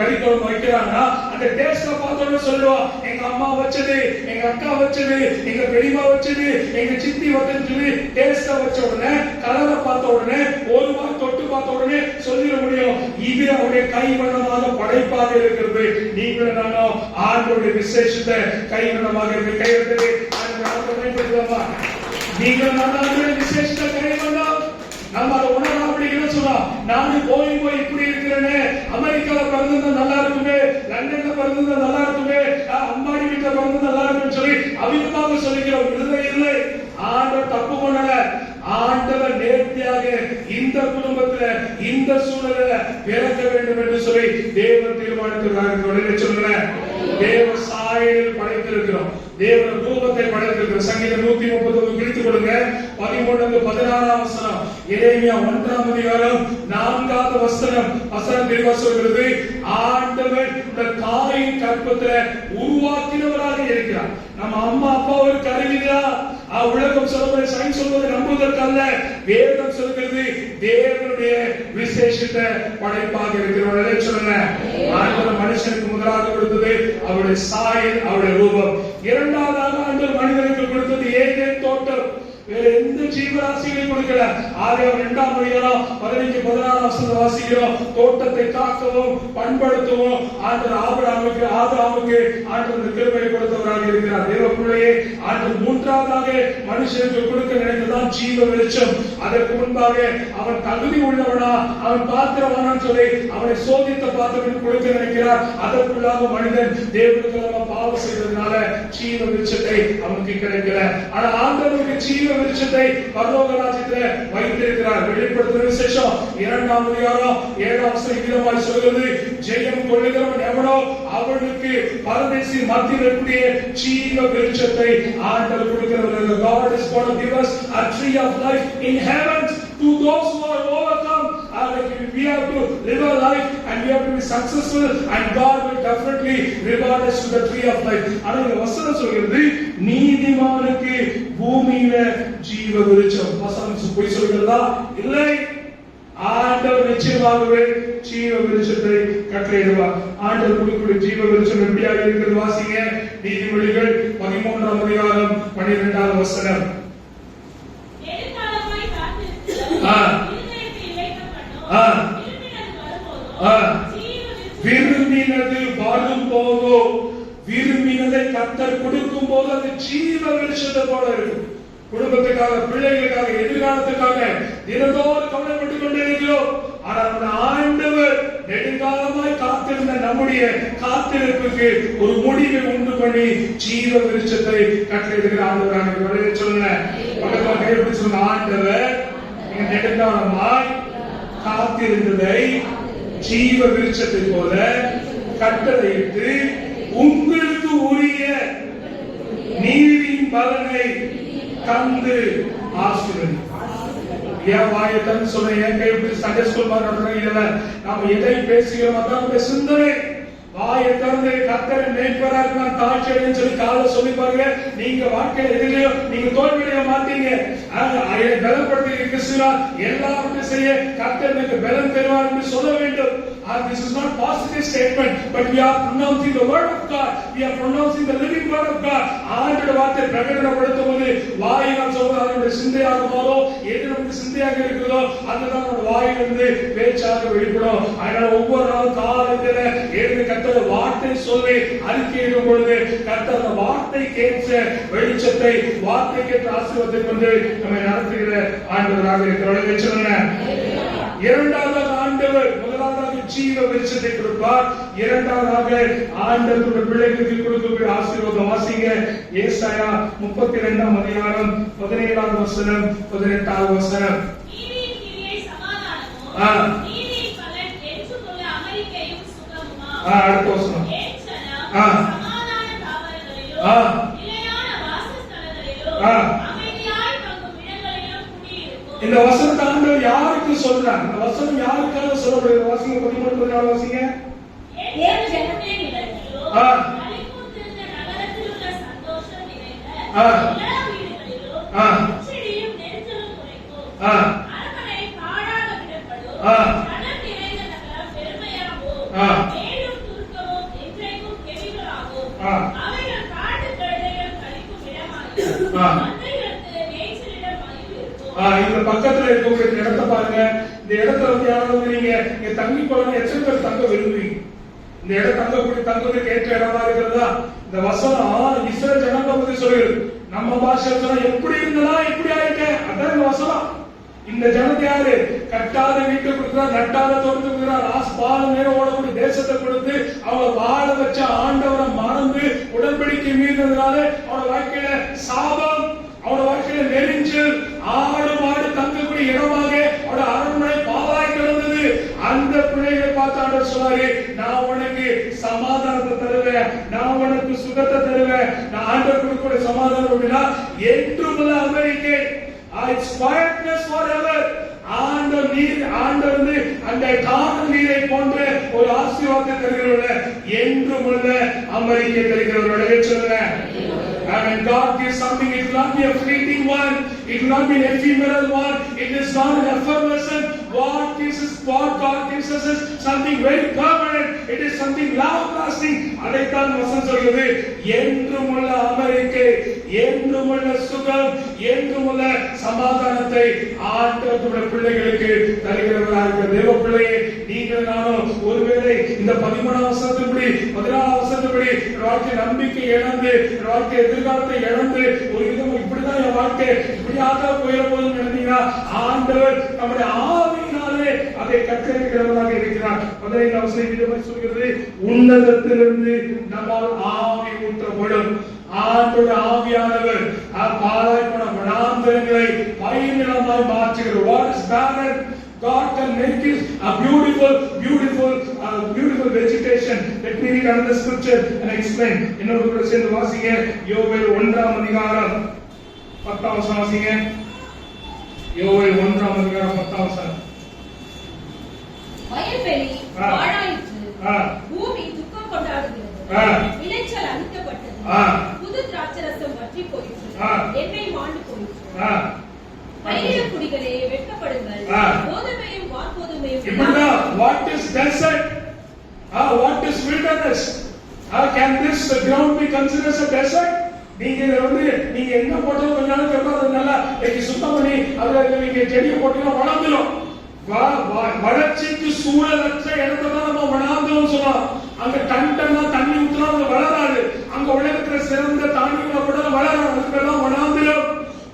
கறிக்குழம்பு வைக்கிறாங்கன்னா அந்த டேஸ்ட பார்த்தோன்னு சொல்லுவோம், எங்க அம்மா வச்சது, எங்க அக்கா வச்சது, எங்க பெரியம்மா வச்சது, எங்க சித்தி வச்சதுன்னு சொல்லி டேஸ்ட வச்ச உடனே, கலரை பார்த்த உடனே, ஒரு வாரம் தொட்டு பார்த்த உடனே சொல்லிட முடியும். இது அவருடைய கைவண்ணமாக படைப்பாக இருக்கிறது. நீங்கள் நானும் ஆண்டவருடைய விசேஷத்தை கைவண்ணமாக இருக்கு. கைவண்ணத்தை நீங்கள் நான் விசேஷத்தை கைவண்ணம் நம்ம அதை உணர அப்படிங்கிற சொன்னோம். நானும் போய் இப்படி இருக்கிறேன்னு, அமெரிக்கால பிறந்திருந்தா நல்லா இருக்குமே, லண்டன்ல பிறந்திருந்தா நல்லா இருக்குமே, அம்மாடி வீட்டுல பிறந்து நல்லா இருக்குன்னு சொல்லி அவிதமாக சொல்லிக்கிறோம். இல்லை, ஆண்டவர் தப்பு பண்ணல. ஆண்டவர் நேர்த்தியாக இந்த குடும்பத்துல, இந்த சூழல பிறக்க வேண்டும் என்று சொல்லி தேவன் தீர்மானித்திருக்கிறார் சொல்றேன். தேவ சாயலில் படைத்திருக்கிறோம், தேவ ரூபத்தை படைத்திருக்கிறோம். சங்கீதம் 139 பிடித்துக் கொடுங்க, 13-16 வசனம். எரேமியா 1-4 வசனம் தெளிவா சொல்கிறது, ஆண்டவர் தாயின் கற்பத்துல உருவாக்கினவராக இருக்கிறார். நம்ம அம்மா அப்பா ஒரு கருவிதான். உலகம் சொல்வது, சயின்ஸ் சொல்வது நம்புவதற்கல்ல. வேதம் சொல்கிறது தேவனுடைய விசேஷித்த படைப்பாக இருக்கிறவர்களே சொல்லுங்க. ஆண்டவர் மனுஷனுக்கு முதலாக கொடுத்தது அவருடைய சாயல், அவருடைய ரூபம். இரண்டாவதாக ஆண்டவர் மனிதனுக்கு கொடுத்தது ஏதேன் தோட்டம். வேற எந்த ஜீவராசிகளையும் கொடுக்கல. ஆதியாகமம் 2:15-16 வசனம் வாசிக்கிறோம். தோட்டத்தை காக்கவும் பண்படுத்தவும் ஆண்டவர் ஆபிரகாமுக்கு ஆண்டவர் கிருபை கொடுத்தவராக இருக்கிறார். தேவ பிள்ளையே, ஆண்டவர் மூன்றாவதாக மனுஷனுக்கு கொடுக்க நினைத்ததான் ஜீவ வெளிச்சம். அதற்கு முன்பாக அவன் தகுதி உள்ளவனா, அவன் பாத்திரவானான்னு சொல்லி அவனை சோதித்த பாத்திரம் கொடுக்க நினைக்கிறார். அதற்குள்ளாக மனிதன் தேவனுக்கு பாவம் செய்ததுனால ஜீவ வெளிச்சத்தை அவனுக்கு கிடைக்கல. ஆனா ஆண்டவருக்கு ஜீவ வெளிச்சத்தை பரலோக ராஜ்யத்திலே வைத்திருக்கிறார். வெளிப்படுத்துகிற விசேஷம் 2-7 சொல்கிறது, ஜெயம் கொள்ளுகிறவன் எவனோ அவனுக்கு பரதேசி மத்தியில் இருக்கக்கூடிய ஜீவ வெளிச்சத்தை ஆண்டவர் கொடுக்கிறார். God is going to give us a tree of life in heaven to those who are overcome. We have to live our life and we have to be successful and God will definitely reward us with the tree of life. ஆனா இந்த வசனம் சொல்கிறது, நீதிமானுக்கு பூமியில ஜீவ வெளிச்சம். வசனம் போய் சொல்கிறதா? இல்லை, ஆண்டவர் நிச்சயமாகவே ஜீவ வெளிச்சத்தை கட்டளையிடுவார். ஆண்டவர் கொடுக்கக்கூடிய ஜீவ வெளிச்சம் எப்படியாக இருக்கிறது வாசிங்க. நீதிமொழிகள் 13-12 வசனம். விரும்பினது வரும் போதோ, விரும்பினதை கர்த்தர் கொடுக்கும் போது அது ஜீவ வெளிச்சத்தை போல இருக்கும். குடும்பத்துக்காக, பிள்ளைகளுக்காக, எதிர்காலத்துக்காக தினந்தோறும் ஆனால் ஆண்டவர் நெடுங்காலமாய் காத்திருந்த நம்முடைய காத்திருப்புக்கு ஒரு முடிவை உண்டு பண்ணி ஜீவ விருட்சத்தை கட்டளையிடுகிற ஆண்டவராக சொல்லுங்க. பக்கத்துல கைப்பிடி சொல்லுங்க. ஆண்டவர் நெடுங்காலமாய் காத்திருந்ததை ஜீவ விருட்சத்தை போல கட்டளையிட்டு உங்களுக்கு உரிய நீதியின் பலனை தந்து ஆசீர்வதிப்பார். ஏன் வாயத்தன்னு சொல்ல ஏன் கைவிட்டு சண்டே ஸ்கூல் மாதிரி நடத்துறீங்க? நாம எதை பேசுகிறோம் அதான் நம்முடைய சிந்தனை. வாயை திறந்து கர்த்தரை மேய்ப்பராக நான் தாழ்ச்சியடைன்னு சொல்லி காலை சொல்லி பாருங்க. நீங்க வாழ்க்கையில எதிலையும் நீங்க தோல்வியடைய மாட்டீங்க. பலப்படுத்தி கிறிஸ்துவா எல்லாவற்றையும் செய்ய கர்த்தர் எனக்கு பலம் தருவார் என்று சொல்ல வேண்டும். This is not positive statement, but we are pronouncing the word of God. We are pronouncing the living word of God. ஆண்டவருடைய வார்த்தை பிரகடனப்படுத்தும் போது வாயினால் சொல்றது நம்முடைய சிந்தையாக மாறும். எது நம்முடைய சிந்தையாக இருக்கிறதோ அதுதான் நம்ம வாயிலிருந்து பேச்சாக வெளிப்படும். அதனால ஒவ்வொரு நாளும் காலையில எழுந்து கர்த்தர் வார்த்தை சொல்லி அறிக்கையிடும் பொழுது கர்த்தர் அந்த வார்த்தை கேட்க வெளிச்சத்தை வார்த்தை கேட்ட ஆசீர்வாதத்தை கொண்டு நம்மை நடத்துகிற ஆண்டவராக இருக்கிறார். இரண்டாவது ஆண்டவர் முதலாவதாக ஜீவ விருட்சத்தை கொடுப்பார். இரண்டாவதாக ஆண்டவருடைய பிள்ளைகளுக்கு கொடுக்கக்கூடிய ஆசீர்வாதம் வாசிங்க. ஏசாயா 32ஆம் அதிகாரம் 17ஆம் வசனம் 18ஆம் வசனம். நீதியின் கிரியை சமாதானமும் நீதியின் பலன் ஏற்றுக்கொள்ள அமைதியும் சுகமுமா. அடுத்த வசனம். சமாதான தாவரங்களிலும் நிலையான வாசஸ்தலங்களிலும் இந்த வசனத்தை ஆண்டவர் யாருக்கு சொல்றார்? இந்த வசனம் யாருக்காக சொல்லப்படுகிறது? வாசிங்க 13 வாசிங்க. ஏன் ஜனமே நிலத்திலோ களிப்புற்றிருந்த நகரத்திலுள்ள சந்தோஷம் நிறைந்த எல்லா வீடுகளிலும் செடியும் நெரிசலும் குறைக்கும். அரண்மனை பாழாக விடப்படும். ஜனம் நிறைந்த நகரம் பெருமையாகும். மேலும் துர்க்கமும் என்றைக்கும் கெவிகளாகும். அவைகள் காட்டு கழுதைகள் கழிக்கும் இடமாகும். இந்த பக்கத்துல இருக்கக்கூடிய இடத்தை பாருங்க. இந்த இடத்துல வந்து யாராவது நீங்க தங்கி போறவங்க எத்தனை பேர் தங்க விரும்புவீங்க? இந்த இடம் தங்குவதற்கு ஏற்ற இடமா இருக்கிறதா? இந்த வசனம் இஸ்ரவேல் ஜனங்களை பத்தி சொல்லுது. நம்ம பாஷையில சொன்னா எப்படி இருந்தா எப்படி ஆயிட்ட, அதான் இந்த வசனம். இந்த ஜனத்தை யாரு? கட்டாத வீட்டை கொடுக்கிறார், நட்டாத தோட்டத்தை கொடுக்கிறார், பாலம் நேரம் ஓடக்கூடிய தேசத்தை கொடுத்து அவளை வாழ வச்ச ஆண்டவரை மறந்து உடன்படிக்கை மீறினதுனால அவனோட வாழ்க்கையில சாபம், அவனோட வாழ்க்கையில நெரிஞ்சல், ஆடு மாடு தங்கக்கூடிய இடமாக அவனோட அரண்மனை பாலாய் கிடந்தது. அந்த பிள்ளைகளை பார்த்து ஆண்டவர் சொன்னாரு, நான் உனக்கு சமாதானத்தை தருவேன், நான் உனக்கு சுகத்தை தருவேன். நான் ஆண்டவர் கொடுக்கிற சமாதானம் அப்படின்னா என்றுமுள்ள அமெரிக்கை. It's quietness forever. ஆண்டவர் அந்த காணல் நீரை போன்ற ஒரு ஆசீர்வாதத்தை தருகிறவர், என்றுமுள்ள அமெரிக்கை தருகிறவர். சொல்லுங்க. When God gives something, it will not be a fleeting one, it will not be an ephemeral one, it is not an effervescent. What God gives us is something very permanent, it is something long-lasting. அதைத்தான் வசனம் சொல்கிறது. என்றுமுள்ள அமெரிக்கை, என்றுமுள்ள சுகம், என்றுமுள்ள சமாதானத்தை ஆண்டவருடைய பிள்ளைகளுக்கு தருகிறவராக இருக்கிற தேவ பிள்ளையே, நீங்கள் நானும் ஒருவேளை இந்த 13ஆம் வசனத்தின்படி 14ஆம் வசனத்தின்படி வாழ்க்கை நம்பிக்கை இழந்து, வாழ்க்கை எதிர்காலத்தை இழந்து, ஒரு விதம் இப்படிதான் என் வாழ்க்கை இப்படியாக போயிட போதும் நினைத்தீங்கன்னா, ஆண்டவர் நம்முடைய ஆவியினாலே அதை கற்றறிகிறவராக இருக்கிறார். 15ஆம் வசனம் சொல்கிறது, உன்னதத்திலிருந்து நம்மால் ஆவி ஊற்றப்படும். ஆண்டவருடைய ஆவியானவர் பாழாய் போன வனாந்தரங்களை பயிர்நிலமாய் மாற்றுகிறார். What is barren, God can make it a beautiful vegetation. Let me read another scripture and explain. இன்னொரு கூட சேர்ந்து வாசிங்க. யோவேல் 1ஆம் அதிகாரம் 10ஆம் வசனம் வாசிங்க. யோவேல் 1ஆம் அதிகாரம் 10ஆம் வசனம். வயல்வெளி பாழாயிற்று, பூமி துக்கம் கொண்டாடுகிறது, விளைச்சல் அழிக்கப்பட்டது, புது திராட்சரசம் வற்றி போயிற்று, எண்ணெய் மாண்டு போயிற்று. பயிரிட குடிகளே வெட்கப்படுங்கள், கோதுமையும் வார்கோதுமையும். இப்படிதான். What is desert? What is wilderness? Can this ground be considered as a desert? நீங்க என்ன போட்டாலும் கொஞ்ச நாளுக்கு அப்புறம் அது நல்லா சுத்தம் பண்ணி அதுல நீங்க செடியை போட்டீங்கன்னா வளர்ந்துடும். வளர்ச்சிக்கு சூழலற்ற இடத்தை தான் நம்ம வளர்ந்தோம் சொல்லலாம். அங்க டன்னா தண்ணி ஊற்றினா அது வளராது. அங்க உலகத்துல சிறந்த தானியங்களை கூட வளராது. அதுக்கெல்லாம் வளர்ந்துடும்.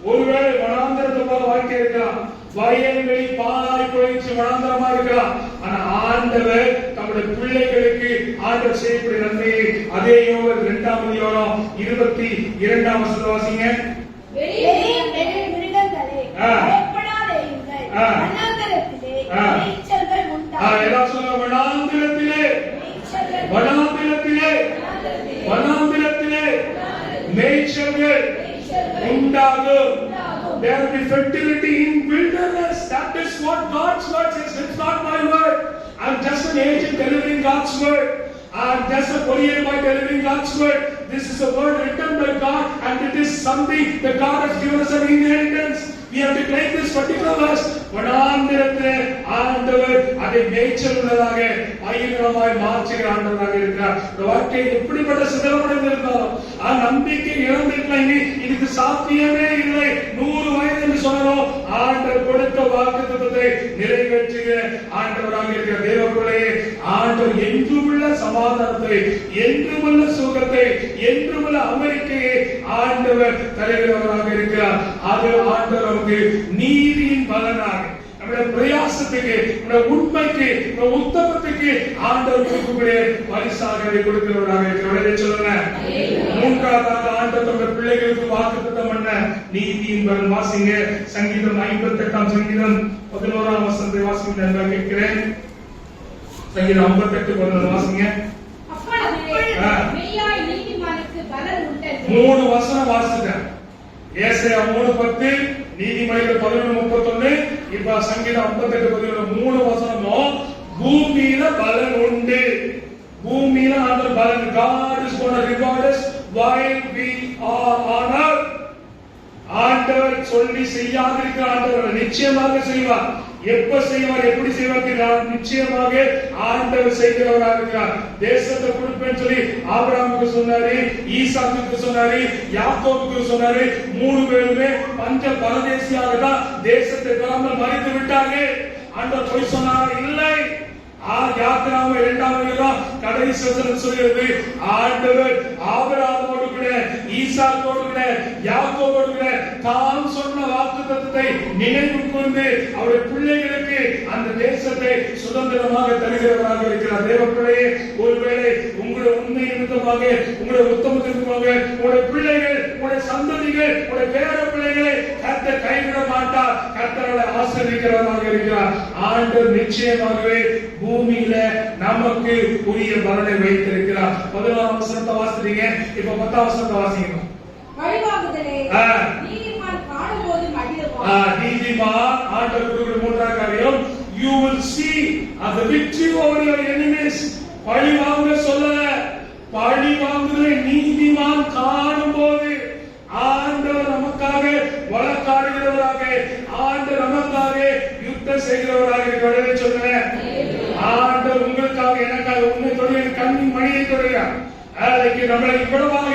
ஒருவேளை வனாந்தரத்தை போல வாழ்க்கை இருக்கலாம். வயல்வெளி பாலாய் போயிடுச்சு, வனாந்தரமா இருக்கலாம். ஆனா ஆண்டவர் தம்முடைய பிள்ளைகளுக்கு ஆண்டவர் செய்யக்கூடிய நன்மையை அதே யோவேல் 2ஆம் அதிகாரம் 22ஆம் வசனம் வாசிங்க. மிருகங்களே பயப்படாதேயுங்கள், வனாந்தரத்திலே மேய்ச்சல்கள் உண்டாகும். எல்லாம் சொல்லுங்க, வனாந்தரத்திலே மேய்ச்சல்கள் உண்டாகும். There will be fertility in wilderness. That is what God's word says. It's not my word. I'm just an agent delivering God's word. I'm just a courier boy delivering God's word. This is a word written by God, and it is something that God has given us an inheritance. We have to claim this particular verse. வனாந்திரத்திலே ஆண்டவர் அதை மேய்ச்சல் உள்ளதாக பயிர்களாய் மாற்றுகிற ஆண்டவராக இருக்கிறார். இந்த வாழ்க்கை எப்படிப்பட்ட சிதறமடைந்து இருந்தாலும் நம்பிக்கை இழந்திருக்கலாம், இதுக்கு சாத்தியமே இல்லை, 100 வயது என்று சொன்னாலும் ஆண்டவர் கொடுத்த வாக்குத்தத்தத்தை நிறைவேற்றுகிற ஆண்டவராக இருக்கிற தேவர்களே, ஆண்டவர் என்றுமுள்ள சமாதானத்தை, என்றுமுள்ள சுகத்தை, என்றுமுள்ள அமெரிக்கையை ஆண்டவர் தருகிறவராக இருக்கிறார். அது ஆண்டவர் நமக்கு நீதியின் பலனாக, நம்முடைய பிரயாசத்துக்கு, நம்முடைய உண்மைக்கு, நம்முடைய உத்தமத்துக்கு ஆண்டவர் கொடுக்கக்கூடிய பரிசாக கொடுக்கிறவராக இருக்கிறவரை சொல்லுங்க. மூன்றாவதாக ஆண்டவர் தம்முடைய பிள்ளைகளுக்கு வாக்குத்தத்தம் பண்ண நீதியின் பலன் வாசிங்க. சங்கீதம் 58ஆம் சங்கீதம் 11ஆம் வசனத்தை வாசிங்க என்று கேட்கிறேன். சங்கீதம் 58:11 வாசிங்க. மெய்யாய் நீதிமானுக்கு பலன் உண்டு. 3 வசனம் வாசிட்டேன். ஏசாயா 3:10, நீதிமொழிகள் 11:31, இப்ப சங்கீதம் 58:11, 3 வசனமும் பூமியில பலன் உண்டு. பூமியில ஆண்டவர் பலன், God is going to reward us while we are on earth. ஆண்டவர் சொல்லி செய்யாதிருக்கிற ஆண்டவர் நிச்சயமாக செய்வார். எப்ப செய்வார், எப்படி செய்வார், நிச்சயமாக ஆண்டவர் செய்கிறவராக இருக்கிறார். தேசத்தை கொடுப்பேன்னு சொல்லி ஆபிரகாமுக்கு சொன்னாரு, ஈசாக்குக்கு சொன்னாரு, யாக்கோபுக்கு சொன்னாரு. 3 பேருமே பஞ்ச பரதேசியாக தான் தேசத்தை பெறாமல் மறித்து விட்டார்கள். ஆண்டவர் போய் சொன்னார், இல்லை. யாத்திராம 2ஆம் அதிகாரம் கடைசி வசனம் சொல்கிறது, ஆண்டவர் ஆபிரகாமோடு கூட, ஈசாக்கோடு கூட, யாக்கோபோடு கூட தான் சொன்ன வாக்குத்தத்தத்தை நினைவு கூர்ந்து அவருடைய பிள்ளைகளுக்கு அந்த தேசத்தை சுதந்திரமாக தருகிறவராக இருக்கிறார். தேவப்பிள்ளையே, ஒருவேளை உங்களுடைய உண்மை நிமித்தமாக, உங்களுடைய உத்தமத்திற்காக உங்களுடைய பிள்ளைகள், உங்களுடைய சந்ததிகள், உங்களுடைய பேர பிள்ளைகளை கர்த்தர் கைவிட மாட்டார். கர்த்தரை ஆசீர்வதிக்கிறவராக இருக்கிறார். ஆண்டவர் நிச்சயமாகவே பூமியில நமக்கு உரிய பலனை வைத்திருக்கிறார். 11ஆம் வசனத்தை வாசிட்டீங்க, இப்ப 10ஆம் வசனத்தை வாசிக்கணும். வழிவாங்குதலே நீதிமான் காணும்போது மகிழுவான். நீதிமான் ஆண்டவர் கொடுக்கிற 3ஆம் காரியம், you will see the victory over your enemies. பழி வாங்க சொல்லல, பழி வாங்குகிற நீதிமான் காணும்போது ஆண்டவர் நமக்காக வழக்காடுகிறவராக, ஆண்டவர் நமக்காக யுத்தம் செய்கிறவராக இருக்கிறவரை சொல்றேன். ஆண்டவர் உங்களுக்காக, எனக்காக உண்மை தொழில் கண்ணின் மணியை தொழிலார். நம்மளை இவ்வளவாக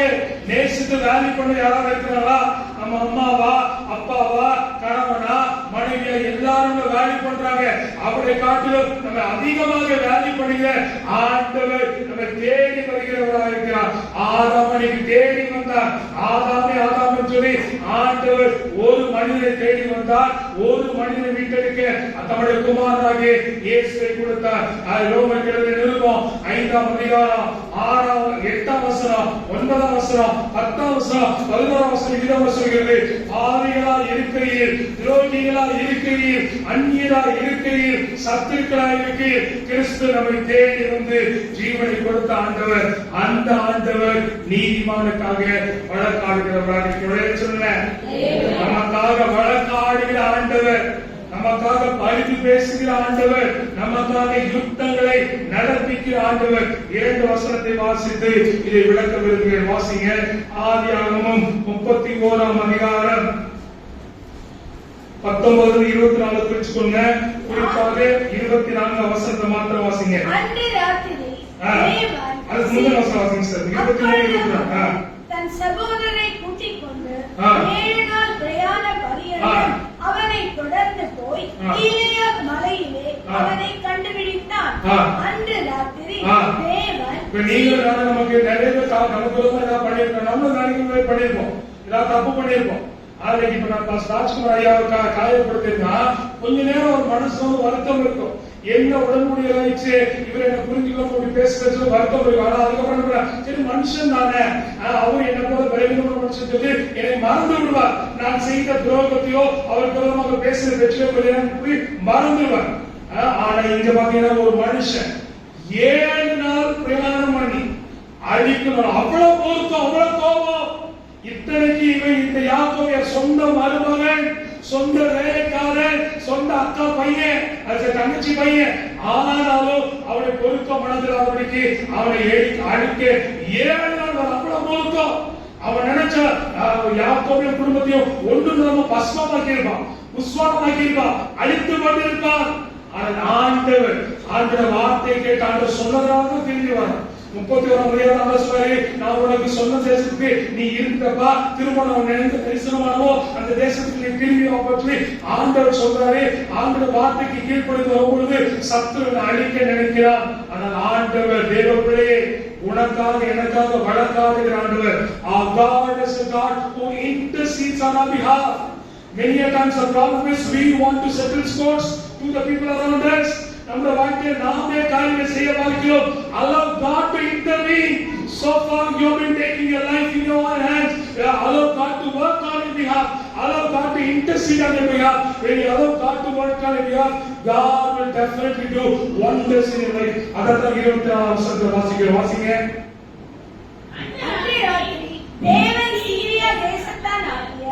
நேசித்து வேலை பண்ண யாராவது இருக்கிறாரா? நம்ம அம்மாவா, அப்பாவா, கணவனா, மனைவியா எல்லாரும் வேலை பண்றாங்க. அவரை காட்டிலும் நம்ம அதிகமாக வேலை பண்ணுகிற ஆண்டவர் நம்ம தேடி வருகிறவராக இருக்கிறார். ஆதாமனுக்கு தேடி வந்தார். ஆதாமே ஆதாமன் சொல்லி ஆண்டவர் ஒரு மனிதனை தேடி வந்தார். ஒரு மனிதனை மீட்டெடுக்க தம்முடைய குமாரனாகிய இயேசுவை கொடுத்தார். ரோமர் நிருபம் 5ஆம் அதிகாரம் 6ஆம் 8ஆம் வசனம், 9ஆம் வசனம், 10ஆம் வசனம், 11ஆம் வசனம் இடம் சொல்கிறது, பாவிகளாய் இருக்கையில், துரோகிகளாய் இருக்கையில், அந்நியராய் இருக்கையில், சத்துருக்களாய் இருக்கையில் கிறிஸ்து நம்மை தேடி வந்து ஜீவனை கொடுத்த ஆண்டவர். அந்த ஆண்டவர் நீதிமானுக்காக வழக்காடுகிறவராக சொன்னேன். நமக்காக வழக்காடுகிற ஆண்டவர், நமக்காக பரிந்து பேசுகிற ஆண்டவர், நமக்காக யுத்தங்களை நடப்பிக்கிற ஆண்டவர். 2 வசனத்தை வாசித்து இதை விளக்க விரும்புகிறேன். வாசிங்க. ஆதியாகமம் 31ஆம் அதிகாரம் 19-24 குறிச்சுக்கோங்க. குறிப்பாக 24ஆம் வசனத்தை மாத்திரம் வாசிங்க. அதுக்கு முந்தின வசனம் வாசிங்க சார். 23-24. தன் சகோதரரை கூட்டிக் கொண்டு 7 நாள் பிரயாண பரியந்தம் அவனை தொடர்ந்து போய் கீலேயாத் மலையிலே அவனை கண்டுபிடித்தான். அன்று ராத்திரி தேவன், நீங்க நமக்கு நிறைய நமக்கு பண்ணிருக்கோம், நம்மளும் நிறைய பண்ணிருப்போம், ஏதாவது தப்பு பண்ணிருப்போம். அதுக்கு இப்ப நான் ராஜ்குமார் ஐயாவை காயப்படுத்தினா கொஞ்ச நேரம் ஒரு மனசு வந்து வருத்தம் இருக்கும். என்ன உடம்புடைய ஆயிடுச்சு, இவர் என்ன புரிஞ்சுக்கணும் பேசுறது வருத்தம் இருக்கும். ஆனா அதுக்கப்புறம் சரி மனுஷன் தானே, அவர் என்ன போல பலவீனமான மனுஷன் சொல்லி என்னை மறந்து விடுவார். நான் செய்த துரோகத்தையோ அவர் துரோகமாக பேசுற வெற்றியோ மறந்துடுவார். ஆனா இங்க பாத்தீங்கன்னா ஒரு மனுஷன் 7 நாள் பிரயாணம் பண்ணி அழிக்கணும். அவ்வளவு பொருத்தம், அவ்வளவு கோபம். இத்தனைக்கு இவன் இந்த யாக்கோபு சொந்த மருமகன், சொந்த வேலைக்காரன், சொந்த அக்கா பையன், அது தங்கச்சி பையன். ஆனாலும் அவனை பொருத்தம் மனதிலாதபடிக்கு அவனை அழிக்க 7 நாள் அவ்வளவு பொருத்தம். அவன் நினைச்ச யாக்கோபு குடும்பத்தையும் ஒன்று நம்ம பஸ்மமாக்கி இருப்பான், உஸ்வானமாக்கி இருப்பான், அழித்து கொண்டிருப்பான். ஆனால் ஆண்டவர் வார்த்தை கேட்டு ஆண்டவர் சொன்னதாக தெரிஞ்சுவார். 31 சொல்றாரு, நான் உனக்கு சொன்ன தேசத்துக்கு நீ இருந்தப்பா, திருமணம் நினைந்த தரிசனமானோ அந்த தேசத்துக்கு நீ திரும்பி பற்றி ஆண்டவர் சொல்றாரு. ஆண்டவர் வார்த்தைக்கு கீழ்ப்படுத்த வரும்பொழுது சத்துருவை அழிக்க நினைக்கிறான். ஆனால் ஆண்டவர் தேவப்பிள்ளையே உனக்காக எனக்காக வழக்காடுகிற ஆண்டவர். Our God is a God who intercedes on our behalf. Many a times the problem is we want to settle scores to the people around us. நம்ம வாழ்க்கையில் நாமே காரியங்களை செய்ய பார்க்கிறோம். Allow God to intervene. So far you have been taking your life in your own hands. Allow God to work on your behalf. Allow God to intercede on your behalf. When you allow God to work on your behalf, God will definitely do wonders in your life. அதான் 24 வசனத்தை வாசிங்க. அன்றைய ராத்திரி தேவன் சீரியா தேசத்தான் ஆகிய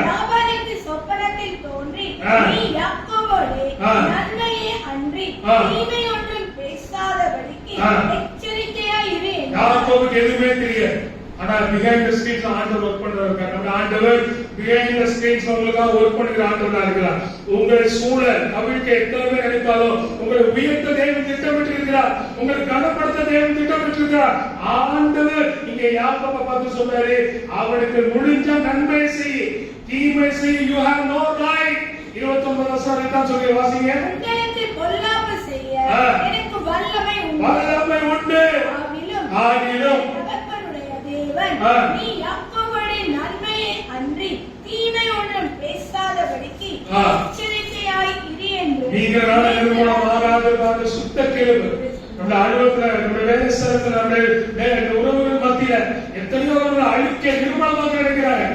லாபானுக்கு சொப்பனத்தில் தோன்றி, நீ யாக்கோபோடே நன்மையே அன்றி தீமை ஒன்றும் பேசாதபடிக்கு எச்சரிக்கையாய் இரு. யாக்கோபுக்கு எதுவுமே தெரியாது. ஆனா பிஹைண்ட் தி ஸ்கிரீன்ஸ் ஆண்டவர் வர்க் பண்றாரு. நம்ம ஆண்டவர் பிஹைண்ட் தி ஸ்கிரீன்ஸ் உங்களுக்காக வர்க் பண்ணுகிற ஆண்டவரா இருக்கிறார். உங்கள் சூழல் கவிழ்க்க எத்தனை பேர் நினைத்தாலும் உங்களை உயர்த்த தேவன் திட்டமிட்டு இருக்கிறார். உங்களை கனப்படுத்த தேவன் திட்டமிட்டு இருக்கிறார். ஆண்டவர் இங்க யாக்கோபை பார்த்து சொல்றாரு, அவனுக்கு முடிஞ்ச நன்மை செய், தீமை செய். You have no right. 29 வசனம் தான் சொல்லி வாசிங்க. உங்களுக்கு பொல்லாப்பு செய்ய எனக்கு வல்லமை உண்டு. வல்லமை உண்டு. ஆகிலும் தகப்பனுடைய தேவன் நீ யாக்கோபுடைய நன்மையை அன்றி தீமை ஒன்றும் பேசாதபடிக்கு எச்சரிக்கையாய் இரு என்று. நீங்கள் நிர்மூலமாகாத சுத்த கேள்வி நம்முடைய அலுவலகத்துல, நம்முடைய வேலை ஸ்தலத்துல, நம்முடைய உறவுகள் மத்தியில எத்தனையோ அழிக்க நிர்மூலமாக இருக்கிறாங்க.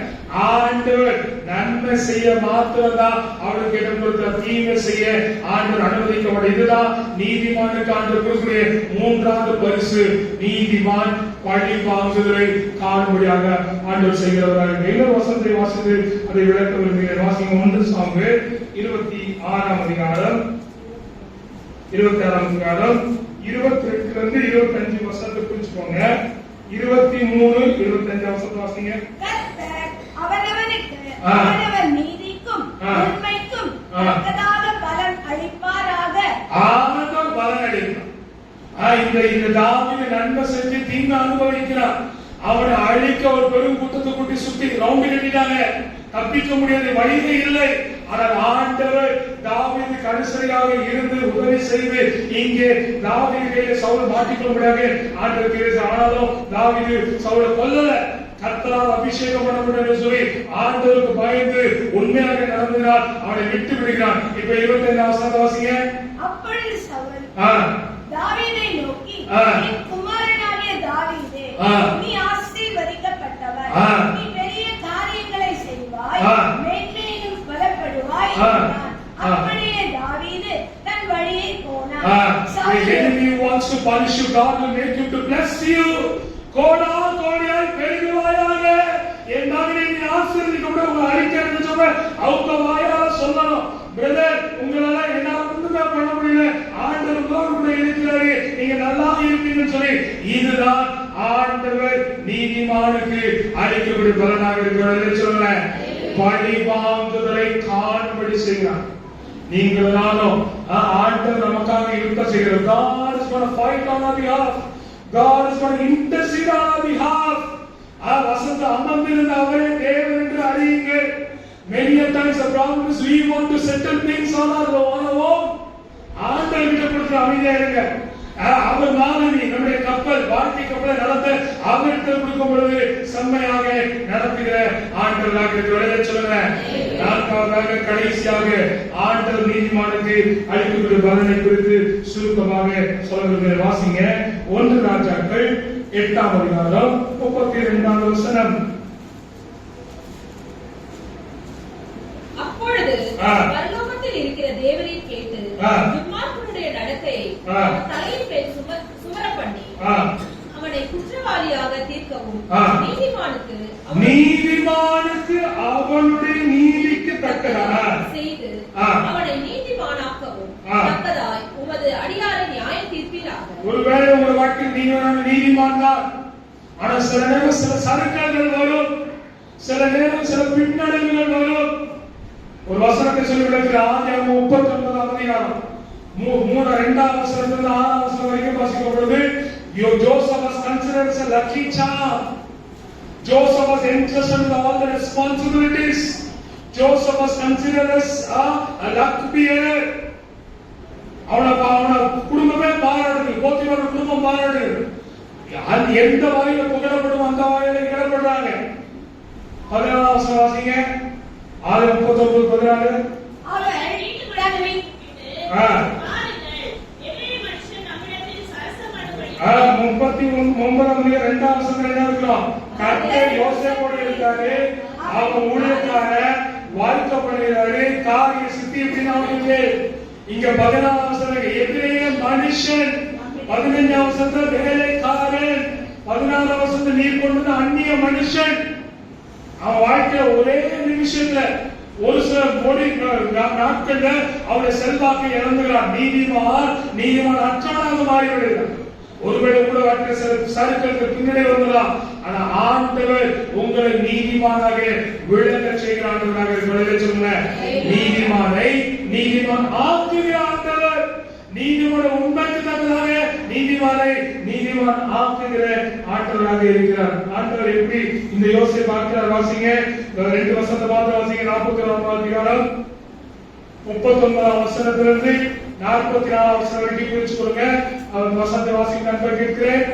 ஆண்டவர் நன்மை செய்ய மாத்திரம்தான் அவளுக்கு இடம் கொடுத்த, தீமை செய்ய ஆண்டவர் அனுமதிக்க மாட்டார். இதுதான் நீதிமானுக்கு ஆண்டவர் கொடுக்கிற 3வது பரிசு. நீதிமான் பழி வாங்குதலை காணும்படியாக ஆண்டவர் செய்கிறவராக. இன்னொரு வசனத்தை வாசித்து அதை விளக்க விரும்புகிறேன். வாசிங்க. 1 சாமுவேல் 26ஆம் அதிகாரம் 26ஆம் அதிகாரம் 28ல இருந்து 25 வசனத்தை குறிச்சுக்கோங்க. 23 25 வசனத்தை வாசிங்க. அவனவனுக்கு அவனவன் நீதிக்கும் உண்மைக்கும் தக்கதாக பலன் அளிப்பாராக. ஆண்டவர் பலன் அளிப்பார். இந்த தாவீது நன்மை செஞ்சு தீங்கு அனுபவிக்கிறான். அவனை அழிக்க ஒரு பெரும் கூட்டத்தை கூட்டி சுத்தி ரவுண்ட் கட்டிட்டாங்க. தப்பிக்க முடியாத வழியே இல்லை. ஆனால் ஆண்டவர் தாவீது கடைசியாக இருந்து உதவி செய்து இங்கே தாவீது கையில சவுல் மாட்டிக்கொள்ள முடியாது ஆண்டவர் கேஸ். ஆனாலும் தாவீது சவுலை கொல்லல. கர்த்தரால் அபிஷேகம் பண்ணப்பட்ட சொல்லி ஆண்டவருக்கு பயந்து உண்மையாக நடந்தால் அவனை விட்டு விடுகிறான். இப்ப 25 வசனத்தை வாசிங்க. அப்பொழுது சவுல் தாவீதை நோக்கி, என் குமாரனாகிய தாவீதே, நீ ஆசீர்வதிக்கப்பட்டவர், நீ பெரிய காரியங்களை செய்வாய், மேன்மேலும் பலப்படுவாய் என்றான். அப்படியே தாவீது தன் வழியை போனான். The enemy wants to punish you. God will make you to bless you. கோடாய் பெருகுவாயாக. என் மகனை நீ ஆசீர்வதிக்கப்பட உங்களை அழிக்கிறது சொல்ற அவங்க வாயால சொல்லணும். பிரதர், உங்களால என்னால ஒண்ணுமே பண்ண முடியல, ஆண்டவர் கூட இருக்கிறாரு, நீங்க நல்லா இருப்பீங்கன்னு சொல்லி இதுதான் ஆண்டவர் நீதிமானுக்கு அளிக்கக்கூடிய பலனாக இருக்கிறது. சொல்ல பழி வாங்குதலை காணும்படி செய்கிறார். நீங்கள் நானும் ஆண்டவர் நமக்காக இருக்க செய்கிறார். God is going to fight on our behalf. God is going to intercede on our behalf. வசந்த அமர்ந்திருந்த அவரே தேவன் என்று அறியுங்கள். Many a times the problem is we want to settle things on our own. ஆண்டவர் கிட்ட கொடுத்து அமைதியா இருங்க. அவர் மாணவி நம்முடைய கப்பல் வாழ்க்கை கப்பலை நடத்த அவருக்கு கொடுக்கும் பொழுது செம்மையாக நடத்துகிற ஆண்டவராக இருக்கிறவரை சொல்லுங்க. நான்காவதாக கடைசியாக ஆண்டவர் நீதிமானுக்கு அளிக்கக்கூடிய பலனை குறித்து சுருக்கமாக சொல்ல வாசிங்க. 1 ராஜாக்கள் 8ஆம் அதிகாரம் 32ஆம் வசனம். அப்பொழுது பரலோகத்தில் இருக்கிற தேவனை கேட்டு துன்மார்க்கனுடைய நடக்கையை தலையின் மேல் சுமர பண்ணி அவனை குற்றவாளியாக தீர்க்கவும் நீதிமானுக்கு அவனுடைய நீதிக்கு தக்கதாக செய்து அவனை நீதிமானாக்கவும் தக்கதாய் உமது அடியாரை நியாயம் தீர்ப்பீராக. ஒருவேளை உங்கள் வாழ்க்கையில் நீங்க நீதிமான் தான், ஆனா சில நேரம் சில சறுக்கல்கள் வரும், சில நேரம் சில பின்னடைவுகள் வரும். ஒரு வசனத்தை சொல்லி விடுகிறார். ஆதியாகமம் 39ஆம் அதிகாரம் 2ஆம் வசனத்திலிருந்து 6ஆம் வசனம் வரைக்கும் வாசிக்கும் பொழுது Joseph was considered as a lucky child. Joseph was entrusted with all the responsibilities. Joseph was considered as a luck bearer. அவன குடும்பமே பாராடுது, போத்திபார் குடும்பம் பாராடுது. எந்த வகையில புகழப்படும் அந்த வகையில இகழப்படுறாங்க. 14ஆம் வசனம் வாசிங்க. 6:39-14. கர்த்தர் யோசேப்போடு இருக்காரு, அவன் ஊழியக்கார வாழ்க்கப்படுகிறாரு, காரிய சித்தி எப்படின்னு அவனுக்கு. இங்க 14ஆம் வசனம் எதிரே மனுஷன், 15ஆம் வசனத்துல வேலைக்காரன், 16ஆம் வசனத்துல நீர் கொண்டு அந்நிய மனுஷன். அவன் வாழ்க்கையில ஒரே நிமிஷத்துல ஒரு சில மொழி நாட்கள்ல அவருடைய செல்வாக்கை இழந்துகிறான். நீதிமான் அற்றவனாக மாறிவிடுகிறான். ஒருவேளை கூட வாழ்க்கை சறுக்களுக்கு பின்னணி வந்துடலாம், ஆனா ஆண்டவர் உங்களை நீதிமானாக விளங்க செய்கிற ஆண்டவராக சொல்லுங்க. நீதிமான் ஆக்குகிற ஆண்டவர், நீதிமான உண்மைக்கு தக்கதாக நீதிமான் ஆக்குகிற ஆண்டவராக இருக்கிறார். ஆண்டவர் எப்படி இந்த யோசனை பார்க்கிறார் வாசிங்க. 2 வசனத்தை பார்த்து வாசிங்க. 44ஆம் அதிகாரம் 39ஆம் வசனத்திலிருந்து 44ஆம் வசனம் வரைக்கும் பிரிச்சு கொடுங்க. அவர் வசனத்தை வாசிக்க நண்பர் கேட்கிறேன்.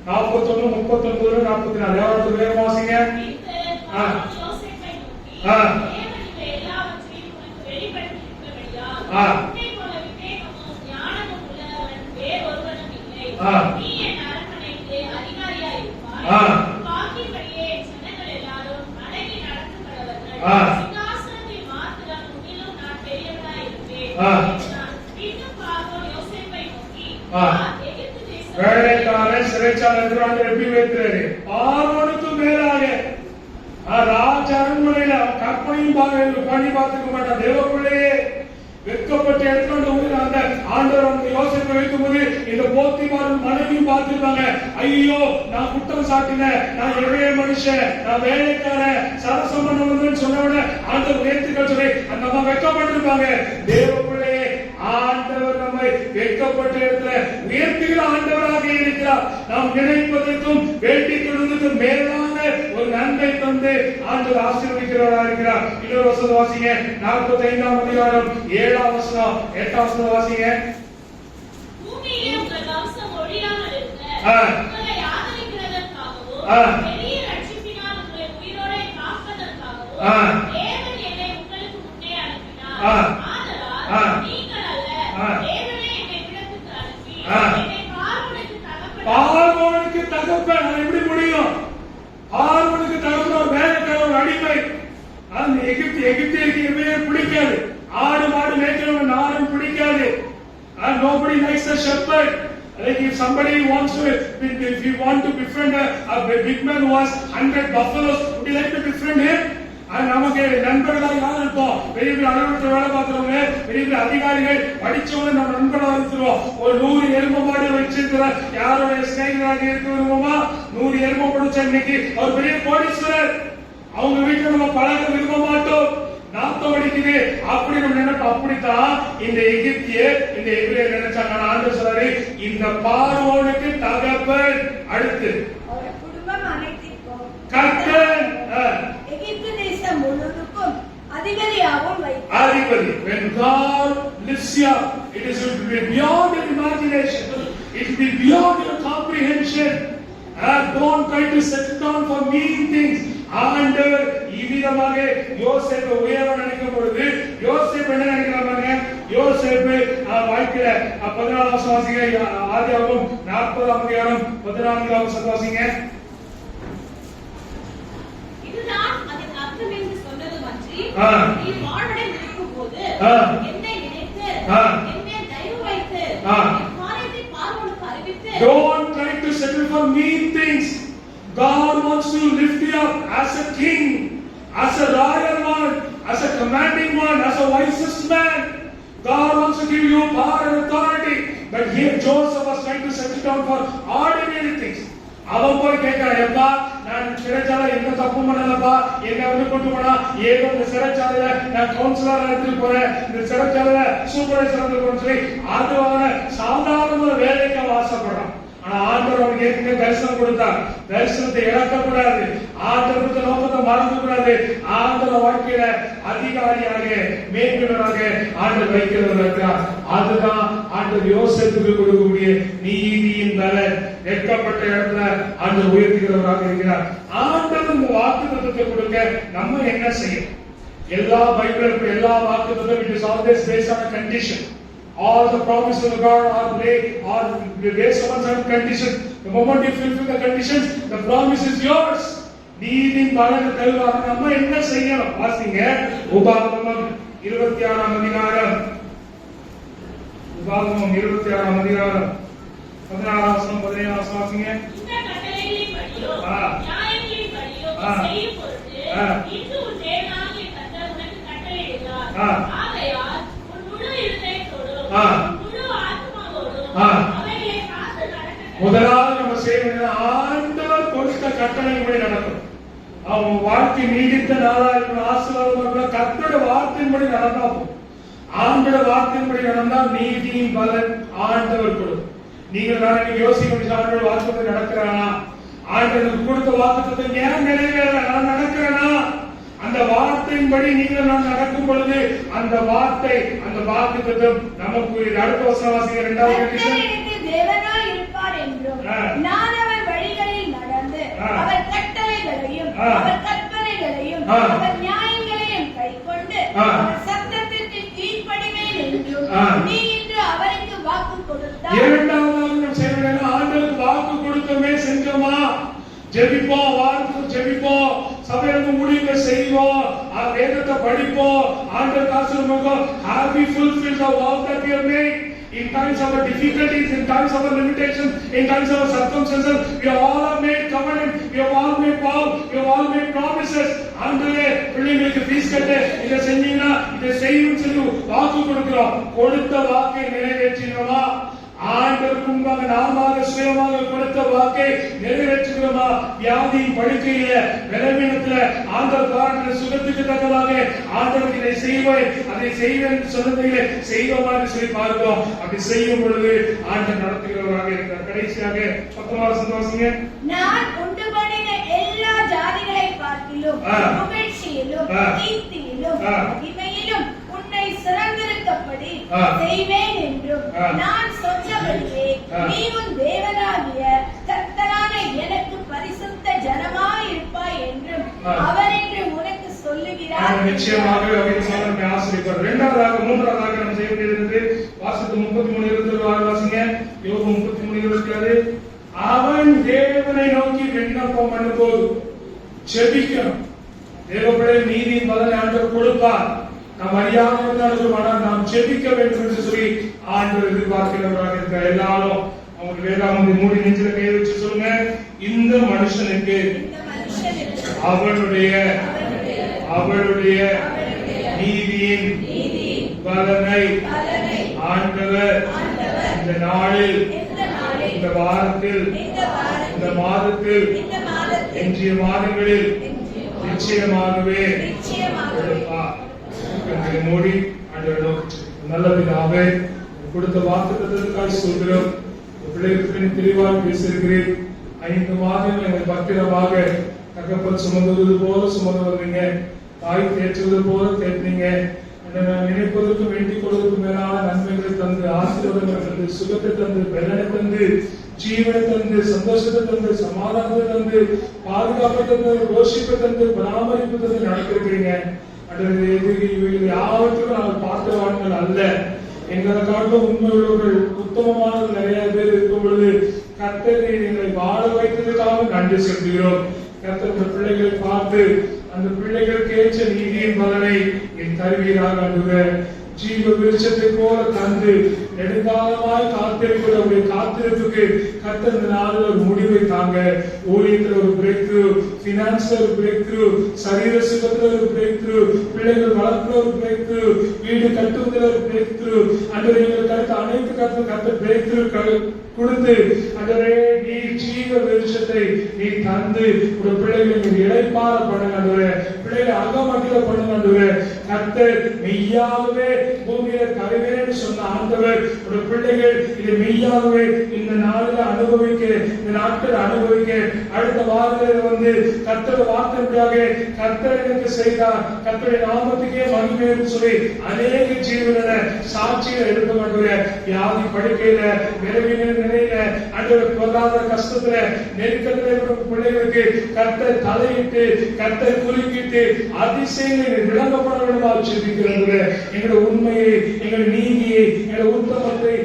41, 39, 44 யாராவது வேகம் வாசிங்க. வேலைக்காரன் சிறைச்சாலை எப்படி வைக்கிறாரு? ஆரோனுக்கு மேலாக ராஜ அரண்மனையில கற்பனையும் பண்ணி பார்த்துக்க மாட்டான். தேவக்குள்ளேயே வெட்கப்பட்ட இடத்துல அந்த ஆண்டவர் அந்த யோசனை வைக்கும் போது இந்த போத்திபாரும் மனைவியும் பார்த்துருப்பாங்க. ஐயோ, நான் குற்றம் சாட்டினேன், நான் எவ்வளவு மனுஷன், நான் வேலைக்காரன், சரசம் பண்ண வந்து சொன்ன ஆண்டவர் உயர்த்துக்கள் சொல்லி அந்த அம்மா வெட்கப்பட்டிருப்பாங்க. தேவக்குள்ளேயே ஆண்டவர் நம்மை வெட்கப்பட்ட இடத்துல உயர்த்துகிற ஆண்டவராக இருக்கிறார். நாம் நினைப்பதற்கும் வேண்டிக் கொள்வதற்கும் மேலான ஒரு நன்மை தந்து ஆண்டவர் ஆசீர்வதிக்கிறவராக இருக்கிறார். இன்னொரு வசனம் வாசிங்க. 45ஆம் அதிகாரம் 7ஆம் வசனம் 8ஆம் வசனம் வாசிங்க. பூமியிலே உங்கள் வம்சம் ஒழியாமல் இருக்க உங்களை ஆதரிக்கிறதற்காகவும் பெரிய ரட்சிப்பினால் உங்களை உயிரோடு காப்பதற்காகவும் தேவன் என்னை உங்களுக்கு முன்னே அனுப்பினார். ஆதலால் நீங்கள் அல்ல, தேவனே என்னை விடத்துக்கு அனுப்பி என்னை பார்வோனுக்கு தகப்பன். எப்படி முடியும்? பார்வோனுக்கு தகப்பன் ஒரு வேலைக்காரன், அடிமை. அந்த எகிப்தியருக்கு எதுவுமே பிடிக்காது. ஆடு மாடு மேய்க்கிறவன் யாரும் பிடிக்காது. And nobody likes a shepherd. Like if somebody wants to, if you want to befriend a big man who has 100 buffaloes, would you like to befriend him? நமக்கு நண்பர்களாக யார் இருப்போம்? பெரிய பெரிய அலுவலகத்தில் வேலை பார்க்கிறவங்க, பெரிய பெரிய அதிகாரிகள், படிச்சவங்க நம்ம நண்பர்களாக இருக்கிறோம். ஒரு 100 எருமை மாடு வச்சிருக்கிற யாருடைய ஸ்நேகிதராக இருக்க விரும்புமா? 100 எருமை பிடிச்ச இன்னைக்கு ஒரு பெரிய கோடீஸ்வரர். அவங்க வீட்டுல நம்ம பழக விரும்ப மாட்டோம். நாத்தம் அடிக்குது அப்படி நம்ம நினைப்போம். அப்படித்தான் இந்த எகிப்தியர் இந்த எபிரேயர் நினைச்சாங்க. ஆண்டவர் சொல்றாரு, இந்த பார்வோனுக்கு தகப்பன் அடுத்து குடும்பம் அனைத்திற்கும் கர்த்தர் எகிப்து தேசம் முழுவதுக்கும் அதிபதியாகவும் வைத்தார். அதிபதி. When God lifts you up, it is beyond your imagination. It will be beyond your comprehension. Don't try to settle down for mean things. ஆண்டவர் இவ்விதமாக யோசேப்பை உயர நினைக்கும் பொழுது யோசேப்பு என்ன நினைக்கிறாங்க? யோசேப்பு வாழ்க்கையில 14 வாசிங்க, ஆதியாகமம் 40ஆம் அதிகாரம் 14வது வாசிங்க. இதுதான் அதன் அர்த்தம் என்று சொன்னது மன்றி, நீ வாழ்வடை இருக்கும்போது என்னை நினைத்து என்னை தயவு வைத்து காரியத்தை பார்வோனுக்கு அறிவித்து. Don't try to settle for mean things. God wants to lift you up as a king, as a royal one, as a commanding one, as a wisest man. God wants to give you power and authority. But here Joseph was trying to settle down for ordinary things. அவன் போய் கேட்கிறான், எப்பா நான் சிறைச்சாலை எந்த தப்பு பண்ணலப்பா, என்ன வந்து கொண்டு போனா ஏதோ இந்த சிறைச்சாலையில நான் கவுன்சிலரா எடுத்துட்டு போறேன், இந்த சிறைச்சாலையில சூப்பர்வைசர் எடுத்துட்டு சொல்லி அதுவான சாதாரண வேலைக்கு ஆசைப்படுறான். ஆனா ஆண்டவர் அவனுக்கு ஏற்கனவே தரிசனம் கொடுத்தார். தரிசனத்தை இழக்கக்கூடாது, ஆண்டவருக்கு நோக்கத்தை மறந்து கூடாது. ஆண்டவர் வாழ்க்கையில அதிகாரியாக மேம்படுவதாக ஆண்டவர் வைக்கிறவர் இருக்கிறார். அதுதான் ஆண்டவர் யோசேப்புக்கு கொடுக்கக்கூடிய நீதியின் பலன். வெட்கப்பட்ட இடத்துல ஆண்டவர் உயர்த்துகிறவராக இருக்கிறார். ஆண்டவர் இந்த வாக்குத்தத்தத்தை கொடுக்க நம்ம என்ன செய்யும்? எல்லா பைபிளுக்கு எல்லா வாக்குத்தத்தம் it is always based on a condition. All the promises of God are based on some conditions. The moment you fulfill the conditions, the promise is yours. நீதியின் பலனை தருவார். நம்ம என்ன செய்யணும்? வாசிங்க உபாகமம் 26ஆம் அதிகாரம். உபாகமம் 26ஆம் அதிகாரம் 16ஆம் வசனம் 17ஆம் வசனம் வாசிங்க. இந்த கட்டளைகளின்படியோ நியாயங்களின்படியோ செய்யும் பொருட்டு இன்று உன் தேவனாகிய கர்த்தர் உனக்கு கட்டளையிடுகிறார். ஆகையால் உன் முழு இதயத்தோடும் முழு ஆத்துமாவோடும் அவைகளை காத்து நடக்க. முதலாவது நம்ம செய்ய வேண்டியது ஆண்டவர் கொடுத்த கட்டளைப்படி நடக்கும். அவன் வாழ்க்கை நீடித்த நாளாக ஆசீர்வாதம் கர்த்தருடைய வார்த்தையின்படி நடந்தா போதும். ஆண்டோட வார்த்தையின்படி நடந்தால் நீதியின் பலன் ஆண்டவர் கொடுக்கும். நீங்கள் நான் யோசிக்க முடியும், ஆண்டோட வார்த்தை நடக்கிறானா, ஆண்டவருக்கு கொடுத்த வாக்குத்தத்தை ஏன் நிறைவேற நான் நடக்கிறேனா? அந்த வார்த்தையின்படி நீங்கள் நான் நடக்கும் பொழுது அந்த வார்த்தை அந்த வாக்குத்தத்தம் நமக்கு அடுத்த வசனம் வாசிங்க. இரண்டாவது கண்டிஷன், தேவனாய் இருப்பார் என்றும் நான் அவர் வழிகளில் நடந்து அவர் கட்டளைகளையும் அவர் கற்பனைகளையும் அவர் நியாயங்களையும் கைக்கொண்டு அவர் சத்தத்திற்கு கீழ்ப்படிவேன் என்றும் நீ இன்று அவருக்கு வாக்கு கொடுத்தாய். இரண்டாவது நாம் செய்ய வேண்டியது ஆண்டவருக்கு வாக்கு கொடுத்தமே செஞ்சோமா? ஜெபிப்போம், வார்த்தை ஜெபிப்போம், சபையில ஊழியங்கள் செய்வோம், வேதத்தை படிப்போம், ஆண்டவர் ஆசீர்வதிப்போம். Have we fulfilled the vow that we have made? In times of our difficulties, in times of our limitations, in times of our circumstances, we all have made covenant, we have all made vow, we have all made promises. ஆண்டவரே பிள்ளைகளுக்கு fees கட்ட இதை செஞ்சீங்கன்னா இதை செய்யணும்னு சொல்லி வாக்கு கொடுக்கிறோம். கொடுத்த வாக்கை நிறைவேற்றினோமா? ஆண்டவருக்கு முன்பாக நாமாக சுயமாக கொடுத்த வாக்கை நிறைவேற்றுகிறோமா? வியாதி படுக்கையில பலவீனத்துல ஆண்டவர் காரண சுகத்துக்கு தக்கதாக ஆண்டவருக்கு இதை செய்வேன் அதை செய்வேன் சொன்னதிலே செய்வோமா என்று சொல்லி பார்க்கிறோம். அப்படி செய்யும் பொழுது ஆண்டவர் நடத்துகிறவராக இருக்கிறார். கடைசியாக 19வது சந்தோஷங்க, நான் உண்டு பண்ணின எல்லா ஜாதிகளை பார்க்கிலும் புகழ்ச்சியிலும் கீர்த்தியிலும் மகிமையிலும் உன்னை சிறந்திருக்கப்படி செய்வேன் என்றும் நான் சொன்னபடியே நீ உன் தேவனாகிய கர்த்தரான எனக்கு பரிசுத்த ஜனமாய் இருப்பாய் என்றும் அவர் என்று உனக்கு சொல்லுகிறார். நிச்சயமாக அவரை ஆசிரியர். இரண்டாவதாக மூன்றாவதாக நாம் செய்ய வேண்டியது வாசித்து 33:26 வாசிங்க. யோபு 33:26, அவன் தேவனை நோக்கி விண்ணப்பம் பண்ணும்போது ஜெபிக்கணும். தேவனுடைய நீதியின் பலனை ஆண்டவர் கொடுப்பார். நாம் அறியாமல் இருந்தாலும் நாம் ஜெபிக்க வேண்டும் என்று சொல்லி ஆண்டவர் எதிர்பார்க்கிறவராக இருக்கிற எல்லாரும் அவங்க வேதாகமத்தை மூடி நெஞ்சில கை வச்சு சொல்லுங்க, இந்த மனுஷனுக்கு அவளுடைய நீதியின் பலனை ஆண்டவர் இந்த நாளில் இந்த வாரத்தில் இந்த மாதத்தில் இன்றைய மாதங்களில் நிச்சயமாகவே மூடி ஆண்டவர் நல்ல பிதாவே கொடுத்த வாக்குத்தத்தத்துக்காக சொல்கிறோம். பிள்ளைகளுக்கு தெளிவாக பேசியிருக்கிறேன். 5 மாதங்கள் எங்கள் பத்திரமாக தகப்பல் சுமந்துவது போல சுமந்து வந்தீங்க, தாய் தேற்றுவது போல தேற்றினீங்க. நினைப்பதற்கும் வேண்டிக் கொள்வதற்கும் மேலான நன்மைகளை தந்து ஆசீர்வாதம் வல்லமை தந்து, சுகத்தை தந்து, பலனை தந்து, ஜீவனை தந்து, சந்தோஷத்தை தந்து, சமாதானத்தை தந்து, பாதுகாப்பை தந்து, ரோஷிப்பை தந்து, பராமரிப்பு தந்து நடத்திருக்கிறீங்க. இவைகள் யாவற்றுக்கும் நாங்கள் பார்த்தவான்கள் அல்ல. எங்களை காட்டும் உண்மை உள்ளவர்கள், உத்தமமான நிறைய பேர் இருக்கும் பொழுது கர்த்தரை எங்களை வாழ வைத்ததுக்காக நன்றி செலுத்துகிறோம். கர்த்தர் பிள்ளைகளை பார்த்து அந்த பிள்ளைகளுக்கு ஏற்ற நீதியின் பலனை என் தருவீராக ஆண்டவரே. ஜீவ விருட்சத்தை போல தந்து நெடுங்காலமாய் காத்திருக்கிற உடைய காத்திருப்புக்கு கர்த்தர் இந்த நாளில் ஒரு முடிவை தாங்க. ஊழியத்தில் ஒரு பிரேக் த்ரூ, பினான்ஸ்ல ஒரு பிரேக் த்ரூ, சரீர சுகத்துல ஒரு பிரேக் த்ரூ, பிள்ளைகள் வளர்ப்புல ஒரு பிரேக் த்ரூ, வீடு கட்டுவதில் ஒரு பிரேக் த்ரூ, அந்த எங்களுக்கு அனைத்து கர்த்தர் பிரேக் த்ரூ கொடுத்து அதே நீ ஜீவ விருட்சத்தை நீ தந்து ஒரு பிள்ளைகளை இழைப்பார பண்ணுங்க. பிள்ளைகளை அகமகிழ பண்ணுங்க. கர்த்தர் மெய்யாகவே பூமியில தருவேன்னு சொன்ன ஆண்டவர் ஒரு பிள்ளைகள் இது மெய்யாகவே இந்த நாளில் அனுபவிக்க, இந்த நாட்கள் அனுபவிக்க, அடுத்த வாரத்தில் வந்து கர்த்தர் வார்த்தையாக கர்த்தர் எனக்கு செய்தார், கர்த்தருடைய நாமத்துக்கே மகிமை சொல்லி அநேக ஜீவன சாட்சிகள் எடுக்க மாட்டேன். வியாதி படுக்கையில, விரைவின நிலையில, அன்றவர் பொருளாதார கஷ்டத்துல, நெருக்கத்துல பிள்ளைகளுக்கு கர்த்தர் தலையிட்டு, கர்த்தர் குறுக்கிட்டு அதிசயங்களை விளங்கப்பட வேண்டுமா சொல்லிக்கிறது. எங்களுடைய உண்மையை, எங்களுடைய நீதியை, எங்களுடைய உத்தமத்தை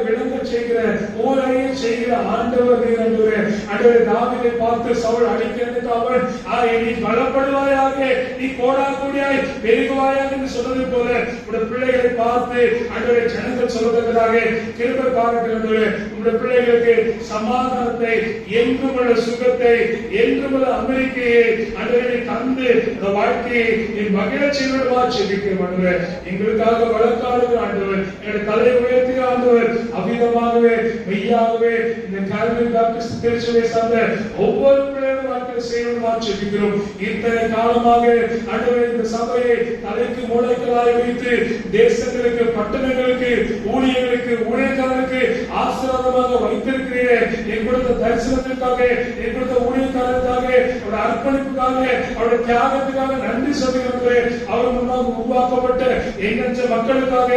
விளங்க செய்கிற ஓரையை செய்கிற ஆண்டவர் நீர். அன்றவர் தாவீதை பார்த்து சவுல் அடிக்கிறது அவன் நீ பலப்படுவாயாக, நீ கோடாக்கூடியாய் பெருகுவாயாக என்று சொன்னது போல உடைய பிள்ளைகளை பார்த்து அன்றவரை ஜனங்கள் சொல்வதற்காக கிருபை பாராட்டுகிறது. உடைய பிள்ளைகளுக்கு சமாதானத்தை, என்றுமுள்ள சுகத்தை, என்றுமுள்ள அமெரிக்கையை அன்றவரை தந்து வாழ்க்கையை மகிழ செய்வதா செபிக்கிறோம். எங்களுக்காக வழக்காடுகிற ஆண்டவர், எங்களுடைய தலை உயர்த்திய ஆண்டவர், அவ்விதமாகவே மெய்யாகவே இந்த கால்வி பாப்டிஸ்ட் திருச்சபை சார்ந்த ஒவ்வொரு பிள்ளைகளும் வாழ்க்கை செய்வதா செபிக்கிறோம். இத்தனை காலமாக ஆண்டவர் இந்த சபையை தலைக்கு மூளைகளாய் வைத்து தேசங்களுக்கு, பட்டணங்களுக்கு, ஊழியர்களுக்கு, ஊழியக்காரருக்கு ஆசீர்வாதமாக வைத்திருக்கிறேன். என் கொடுத்த தரிசனத்திற்காக, என் கொடுத்த ஊழியக்காரருக்காக, அவருடைய அர்ப்பணிப்புக்காக, அவருடைய தியாகத்துக்காக நன்றி சொல்லுகிறேன். அவர் முன்பாக உருவாக்கப்பட்ட எண்ணற்ற மக்களுக்காக,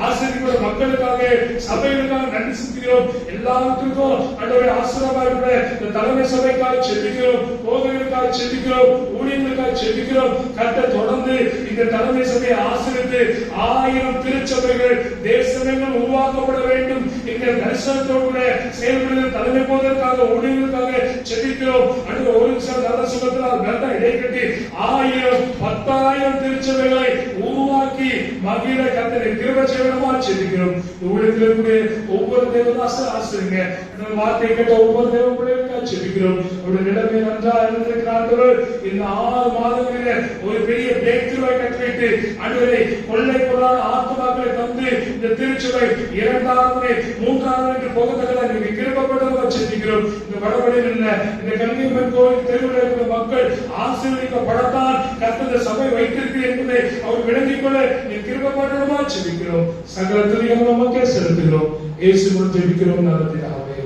ஆசிரியர் மக்களுக்காக, சபைகளுக்காக நன்றி செலுத்துகிறோம். எல்லாத்துக்கும் ஆண்டவரே ஆசீர்வாதமாக இந்த தலைமை சபைக்காக செபிக்கிறோம், போதகர்களுக்காக செபிக்கிறோம், ஊழியர்களுக்காக செபிக்கிறோம். கர்த்தர் தொடர்ந்து இந்த தலைமை சபையை ஆசீர்வதித்து 1000 திருச்சபைகள் தேசமெங்கும் உருவாக்கப்பட வேண்டும் என்கிற தரிசனத்தோடு செயல்படுகிற தலைமை போவதற்காக, ஊழியர்களுக்காக செபிக்கிறோம். அடுத்த ஒரு நிமிஷம் நல்ல சுகத்தினால் நல்ல இடைக்கட்டி 1000 10,000 திருச்சபைகளை உருவாக்கி மகிழ கர்த்தரை கிருபை செய்யணுமா செபிக்கிறோம். ஊழியத்தில் இருக்கக்கூடிய ஒவ்வொரு தேவதாசர் ஆசிரியங்க வார்த்தை கேட்ட ஒவ்வொரு தேவ பிள்ளைகளுக்காக செபிக்கிறோம். அவருடைய நிலைமை நன்றாக இருந்திருக்கிற ஆண்டவர் இந்த 6 மாதங்களில் ஒரு பெரிய பிரேக் த்ரூவை கட்டிவிட்டு ஆண்டவரை கொள்ளை பொருளான ஆத்மாக்களை தந்து இந்த திருச்சபை 2வது 3வது என்று போகத்தக்கதாக நீங்க கிருபைப்பட்டதாக செபிக்கிறோம். இந்த வடவழியில் உள்ள இந்த கன்னியம்மன் கோயில் தெருவில் இருக்கிற மக்கள் ஆசீர்வதிக்கப்படத்தான் கர்த்தர் சபை வைத்திருக்கு என்பதை அவர் விளங்கிக் கொள்ள நீ கிருபைப்பட்டதாக செபிக்கிறோம். சகல துதியை நமக்கே செலுத்துகிறோம். இயேசு மூலம் ஜெபிக்கிறோம் நல்ல பிதாவே.